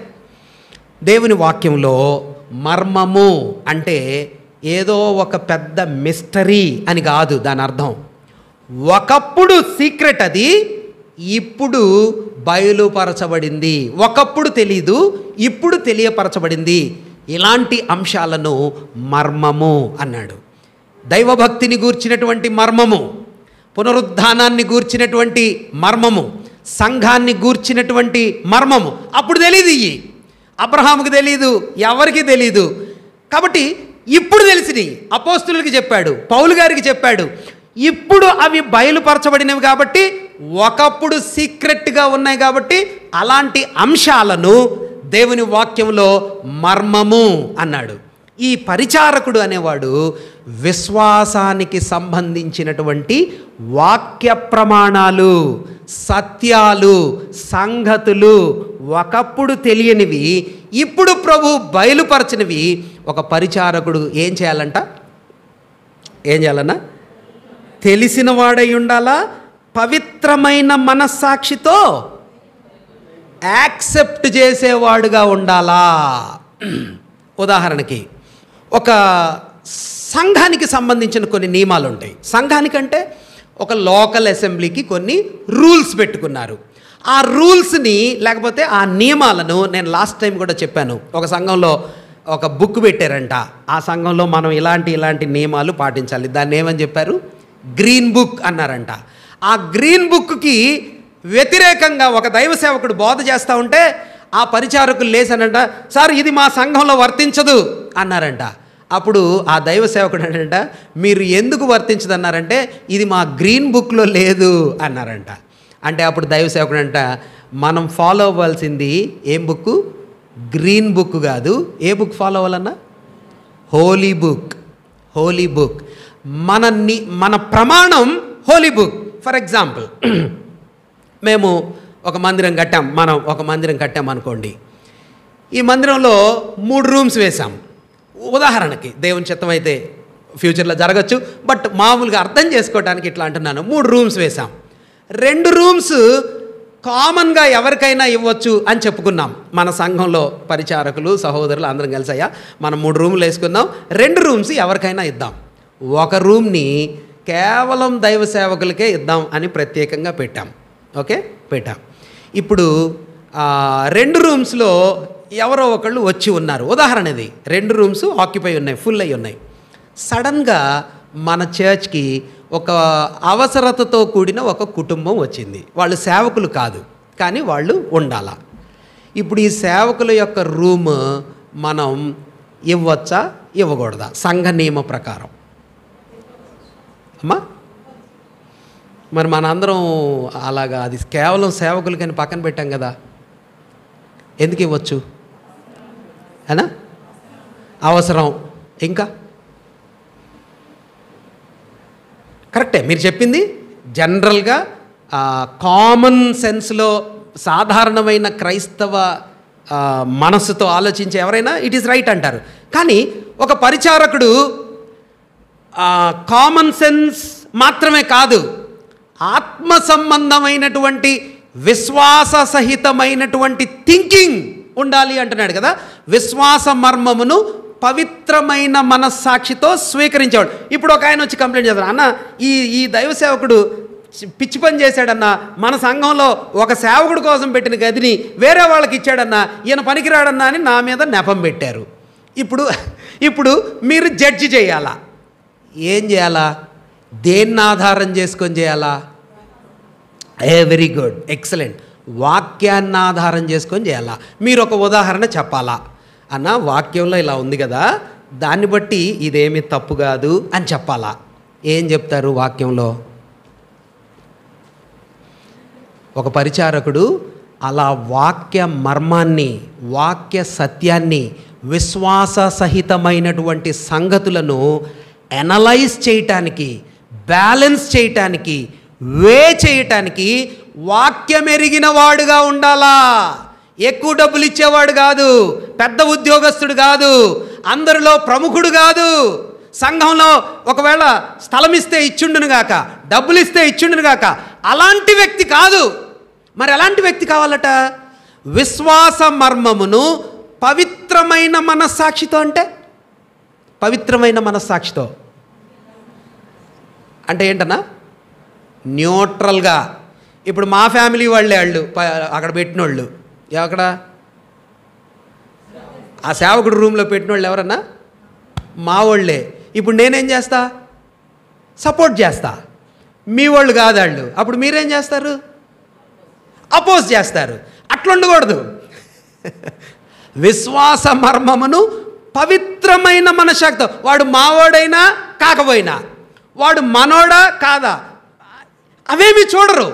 దేవుని వాక్యంలో మర్మము అంటే ఏదో ఒక పెద్ద మిస్టరీ అని కాదు దాని అర్థం. ఒకప్పుడు సీక్రెట్, అది ఇప్పుడు బయలుపరచబడింది. ఒకప్పుడు తెలీదు, ఇప్పుడు తెలియపరచబడింది. ఇలాంటి అంశాలను మర్మము అన్నాడు. దైవభక్తిని గూర్చినటువంటి మర్మము, పునరుద్ధానాన్ని గూర్చినటువంటి మర్మము, సంఘాన్ని గూర్చినటువంటి మర్మము అప్పుడు తెలియదు. అబ్రహాముకి తెలీదు, ఎవరికి తెలీదు. కాబట్టి ఇప్పుడు తెలిసినాయి. అపోస్తులకి చెప్పాడు, పౌలు గారికి చెప్పాడు. ఇప్పుడు అవి బయలుపరచబడినవి కాబట్టి, ఒకప్పుడు సీక్రెట్గా ఉన్నాయి కాబట్టి అలాంటి అంశాలను దేవుని వాక్యంలో మర్మము అన్నాడు. ఈ పరిచారకుడు అనేవాడు విశ్వాసానికి సంబంధించినటువంటి వాక్య ప్రమాణాలు, సత్యాలు, సంగతులు ఒకప్పుడు తెలియనివి ఇప్పుడు ప్రభు బయలుపరచినవి ఒక పరిచారకుడు ఏం చేయాలంట? ఏం చేయాలన్నా? తెలిసిన వాడై ఉండాలా, పవిత్రమైన మనస్సాక్షితో యాక్సెప్ట్ చేసేవాడుగా ఉండాలా. ఉదాహరణకి ఒక సంఘానికి సంబంధించిన కొన్ని నియమాలు ఉంటాయి. సంఘానికంటే ఒక లోకల్ అసెంబ్లీకి కొన్ని రూల్స్ పెట్టుకున్నారు. ఆ రూల్స్ని లేకపోతే ఆ నియమాలను నేను లాస్ట్ టైం కూడా చెప్పాను. ఒక సంఘంలో ఒక బుక్ పెట్టారంట. ఆ సంఘంలో మనం ఇలాంటి నియమాలు పాటించాలి. దాన్ని ఏమని చెప్పారు? గ్రీన్ బుక్ అన్నారంట. ఆ గ్రీన్ బుక్కి వ్యతిరేకంగా ఒక దైవ సేవకుడు బోధ చేస్తూ ఉంటే ఆ పరిచారకులు లేసానంట, సార్ ఇది మా సంఘంలో వర్తించదు అన్నారంట. అప్పుడు ఆ దైవ సేవకుడు అంట, మీరు ఎందుకు వర్తించదన్నారంటే ఇది మా గ్రీన్ బుక్లో లేదు అన్నారంట. అంటే అప్పుడు దైవ సేవకుడు అంట, మనం ఫాలో అవ్వాల్సింది ఏం బుక్? గ్రీన్ బుక్ కాదు. ఏ బుక్ ఫాలో అవ్వాలన్నా? Holy book. Holy book. మన ప్రమాణం హోలీ బుక్. ఫర్ ఎగ్జాంపుల్, మేము ఒక మందిరం కట్టాం. మనం ఒక మందిరం కట్టామనుకోండి. ఈ మందిరంలో 3 రూమ్స్ వేసాం. ఉదాహరణకి, దేవుని చిత్తం అయితే ఫ్యూచర్లో జరగచ్చు, బట్ మామూలుగా అర్థం చేసుకోవడానికి ఇట్లా అంటున్నాను. 3 రూమ్స్ వేసాం. 2 రూమ్స్ కామన్గా ఎవరికైనా ఇవ్వచ్చు అని చెప్పుకున్నాం. మన సంఘంలో పరిచారకులు సహోదరులు అందరం కలిసి, అయ్యా మనం 3 రూములు వేసుకుందాం, 2 రూమ్స్ ఎవరికైనా ఇద్దాం, 1 రూమ్ని కేవలం దైవ సేవకులకే ఇద్దాం అని ప్రత్యేకంగా పెట్టాం. ఓకే, పెట్టాం. ఇప్పుడు 2 రూమ్స్లో ఎవరో ఒకళ్ళు వచ్చి ఉన్నారు. ఉదాహరణ ఇది, 2 రూమ్స్ ఆక్యుపై ఉన్నాయి, ఫుల్ అయి ఉన్నాయి. సడన్గా మన చర్చ్కి ఒక అవసరతతో కూడిన ఒక కుటుంబం వచ్చింది. వాళ్ళు సేవకులు కాదు, కానీ వాళ్ళు ఉండాలా. ఇప్పుడు ఈ సేవకుల యొక్క రూమ్ మనం ఇవ్వచ్చా ఇవ్వకూడదా సంఘ నియమ ప్రకారం? అమ్మా మరి మనందరం అలాగా అది కేవలం సేవకులకని పక్కన పెట్టాం కదా, ఎందుకు ఇవ్వచ్చు అనా? అవసరం. ఇంకా కరెక్టే మీరు చెప్పింది. జనరల్గా కామన్ సెన్స్లో సాధారణమైన క్రైస్తవ మనస్సుతో ఆలోచించే ఎవరైనా ఇట్ ఈస్ రైట్ అంటారు. కానీ ఒక పరిచారకుడు కామన్ సెన్స్ మాత్రమే కాదు, ఆత్మ సంబంధమైనటువంటి విశ్వాస సహితమైనటువంటి థింకింగ్ ఉండాలి అంటున్నాడు కదా. విశ్వాస మర్మమును పవిత్రమైన మనస్సాక్షితో స్వీకరించేవాడు. ఇప్పుడు ఒక ఆయన వచ్చి కంప్లైంట్ చేస్తాడు, అన్న ఈ దైవ సేవకుడు పిచ్చి పని చేశాడన్నా, మన సంఘంలో ఒక సేవకుడు కోసం పెట్టిన గదిని వేరే వాళ్ళకి ఇచ్చాడన్నా, ఈయన పనికిరాడన్నా అని నా మీద నెపం పెట్టారు. ఇప్పుడు మీరు జడ్జి చేయాలా? ఏం చేయాలా? దేన్ని ఆధారం చేసుకొని చేయాలా? Very good, excellent. వాక్యాన్ని ఆధారం చేసుకొని చేయాలా. మీరు ఒక ఉదాహరణ చెప్పాలా, అన్న వాక్యంలో ఇలా ఉంది కదా, దాన్ని బట్టి ఇదేమీ తప్పు కాదు అని చెప్పాలా. ఏం చెప్తారు వాక్యంలో? ఒక పరిచారకుడు అలా వాక్య మర్మాన్ని, వాక్య సత్యాన్ని, విశ్వాస సహితమైనటువంటి సంగతులను అనలైజ్ చేయటానికి, బ్యాలెన్స్ చేయటానికి, వే చేయటానికి వాక్యం ఎరిగిన వాడుగా ఉండాలా. ఎక్కువ డబ్బులు ఇచ్చేవాడు కాదు, పెద్ద ఉద్యోగస్తుడు కాదు, అందరిలో ప్రముఖుడు కాదు. సంఘంలో ఒకవేళ స్థలం ఇస్తే ఇచ్చుండును గాక, డబ్బులు ఇస్తే ఇచ్చుండును గాక, అలాంటి వ్యక్తి కాదు. మరి ఎలాంటి వ్యక్తి కావాలట? విశ్వాస మర్మమును పవిత్రమైన మనస్సాక్షితో. అంటే పవిత్రమైన మనస్సాక్షితో అంటే ఏంటన్నా? న్యూట్రల్గా. ఇప్పుడు మా ఫ్యామిలీ వాళ్ళే వాళ్ళు అక్కడ పెట్టినోళ్ళు, ఎక్కడ ఆ సేవకుడు రూమ్లో పెట్టినోళ్ళు ఎవరన్నా? మా వాళ్ళే. ఇప్పుడు నేనేం చేస్తా? సపోర్ట్ చేస్తా. మీ వాళ్ళు కాదు వాళ్ళు. అప్పుడు మీరేం చేస్తారు? అపోజ్ చేస్తారు. అట్లా ఉండకూడదు. విశ్వాస మర్మమును పవిత్రమైన మనశ్శాఖతో, వాడు మావాడైనా కాకపోయినా, వాడు మనోడా కాదా, అవేమి చూడరు.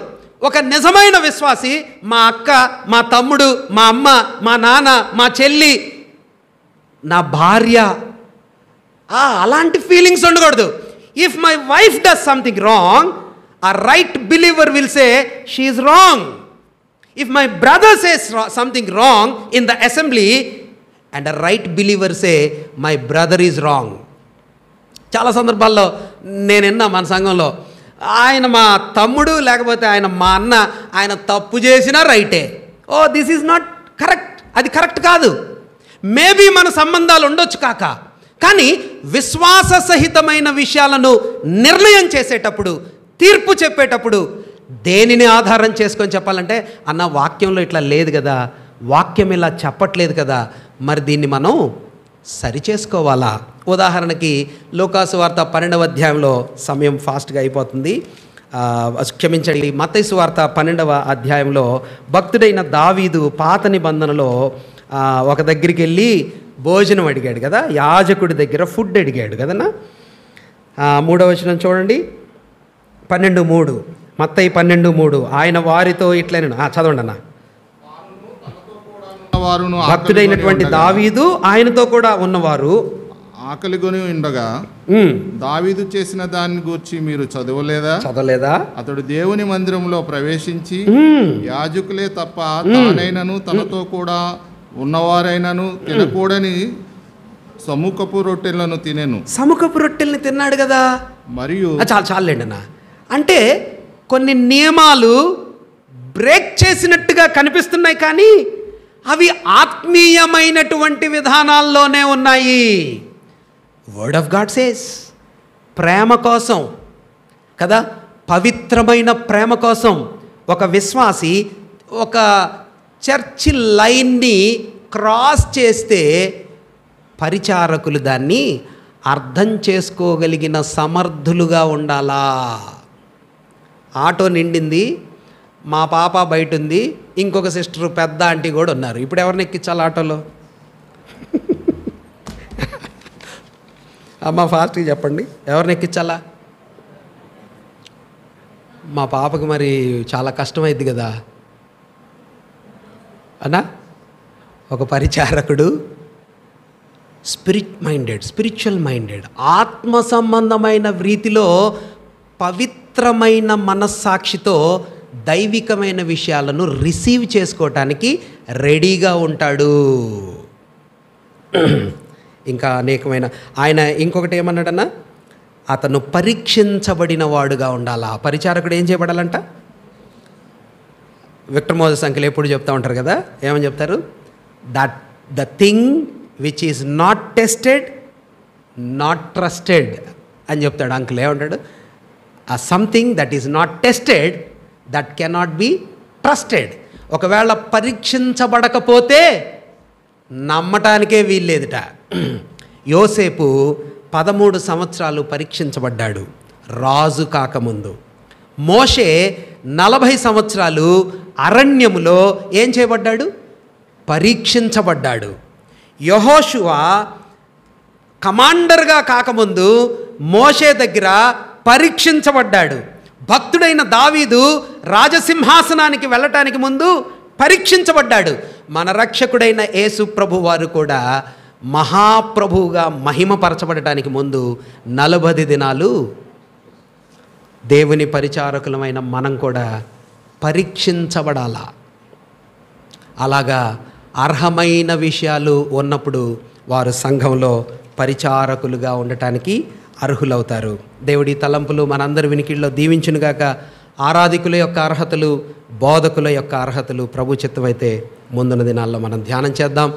ఒక నిజమైన విశ్వాసి, మా అక్క, మా తమ్ముడు, మా అమ్మ, మా నాన్న, మా చెల్లి, నా భార్య, అలాంటి ఫీలింగ్స్ ఉండకూడదు. If my wife does something wrong, a right believer will say she is wrong. If my brother says something wrong in the assembly, and a right believer say my brother is wrong. చాలా సందర్భాల్లో నేను విన్నా మన సంఘంలో, ఆయన మా తమ్ముడు లేకపోతే ఆయన మా అన్న, ఆయన తప్పు చేసినా రైటే. దిస్ ఈజ్ నాట్ కరెక్ట్, అది కరెక్ట్ కాదు. మేబీ మన సంబంధాలు ఉండొచ్చు కాక, కానీ విశ్వాస సహితమైన విషయాలను నిర్ణయం చేసేటప్పుడు, తీర్పు చెప్పేటప్పుడు దేనిని ఆధారం చేసుకొని చెప్పాలంటే, అన్న వాక్యంలో ఇట్లా లేదు కదా, వాక్యం ఇలా చెప్పట్లేదు కదా, మరి దీన్ని మనం సరిచేసుకోవాలా. ఉదాహరణకి లూకాసు వార్త 12వ అధ్యాయంలో, సమయం ఫాస్ట్గా అయిపోతుంది, క్షమించండి, మత్తయి సువార్త 12వ అధ్యాయంలో భక్తుడైన దావీదు పాత నిబంధనలో ఒక దగ్గరికి వెళ్ళి భోజనం అడిగాడు కదా, యాజకుడి దగ్గర ఫుడ్ అడిగాడు కదన్నా. 3వ వచనం చూడండి, 12:3, మత్తయి 12:3. ఆయన వారితో ఇట్లనే, చదవండి అన్న. భక్తుడైనటువంటి దావీదు ఆయనతో కూడా ఉన్నవారు ఆకలిగొని ఉండగా దావీదు చేసిన దాన్ని గూర్చి మీరు చదవలేదా? అతడు దేవుని మందిరంలో ప్రవేశించి యాజకులే తప్ప తానైనను తనతో కూడా ఉన్నవారైనను తినకూడని సముఖపు రొట్టెలను తినెను. సముఖపు రొట్టెల్ని తిన్నాడు కదా. మరియు చాలండి అన్న. అంటే కొన్ని నియమాలు బ్రేక్ చేసినట్టుగా కనిపిస్తున్నాయి, కానీ అవి ఆత్మీయమైనటువంటి విధానాల్లోనే ఉన్నాయి. వర్డ్ ఆఫ్ గాడ్ సేస్ ప్రేమ కోసం కదా, పవిత్రమైన ప్రేమ కోసం ఒక విశ్వాసి ఒక చర్చి లైన్ని క్రాస్ చేస్తే పరిచారకులు దాన్ని అర్థం చేసుకోగలిగిన సమర్థులుగా ఉండాలా. ఆటో నిండింది, మా పాప బయట ఉంది, ఇంకొక సిస్టర్ పెద్ద ఆంటీ కూడా ఉన్నారు. ఇప్పుడు ఎవరిని ఎక్కించాలి ఆటోలో? అమ్మ ఫాస్ట్గా చెప్పండి, ఎవరిని ఎక్కించాలా? మా పాపకి మరి చాలా కష్టమైంది కదా అన్నా. ఒక పరిచారకుడు స్పిరిచువల్ మైండెడ్, ఆత్మ సంబంధమైన రీతిలో పవిత్రమైన మనస్సాక్షితో దైవికమైన విషయాలను రిసీవ్ చేసుకోవటానికి రెడీగా ఉంటాడు. ఇంకా అనేకమైన ఆయన ఇంకొకటి ఏమన్నాడన్నా, అతను పరీక్షించబడిన వాడుగా ఉండాలా. పరిచారకుడు ఏం చేయబడాలంట? విక్టర్ మోజెస్ అంకుల్ ఎప్పుడు చెప్తూ ఉంటారు కదా, ఏమని చెప్తారు? That the thing which is not tested not trusted అని చెప్తాడు అంకుల్. ఏమంటాడు? ఆ something that is not tested that cannot be trusted. ఒకవేళ పరీక్షించబడకపోతే నమ్మటానికే వీల్లేదుట. యోసేపు 13 సంవత్సరాలు పరీక్షించబడ్డాడు రాజు కాకముందు. మోషే 40 సంవత్సరాలు అరణ్యములో ఏం చేయబడ్డాడు? పరీక్షించబడ్డాడు. యెహోషువ కమాండర్గా కాకముందు మోషే దగ్గర పరీక్షించబడ్డాడు. భక్తుడైన దావీదు రాజసింహాసనానికి వెళ్ళటానికి ముందు పరీక్షించబడ్డాడు. మన రక్షకుడైన యేసు ప్రభు వారు కూడా మహాప్రభువుగా మహిమపరచబడటానికి ముందు 40 దినాలు దేవుని పరిచారకులమైన మనం కూడా పరీక్షించబడాలా. అలాగా అర్హమైన విషయాలు ఉన్నప్పుడు వారు సంఘంలో పరిచారకులుగా ఉండటానికి అర్హులవుతారు. దేవుడి తలంపులు మనందరి వినికిడిలో దీవించునుగాక. ఆరాధికుల యొక్క అర్హతలు, బోధకుల యొక్క అర్హతలు ప్రభు చిత్తమైతే ముందున్న దినాల్లో మనం ధ్యానం చేద్దాం.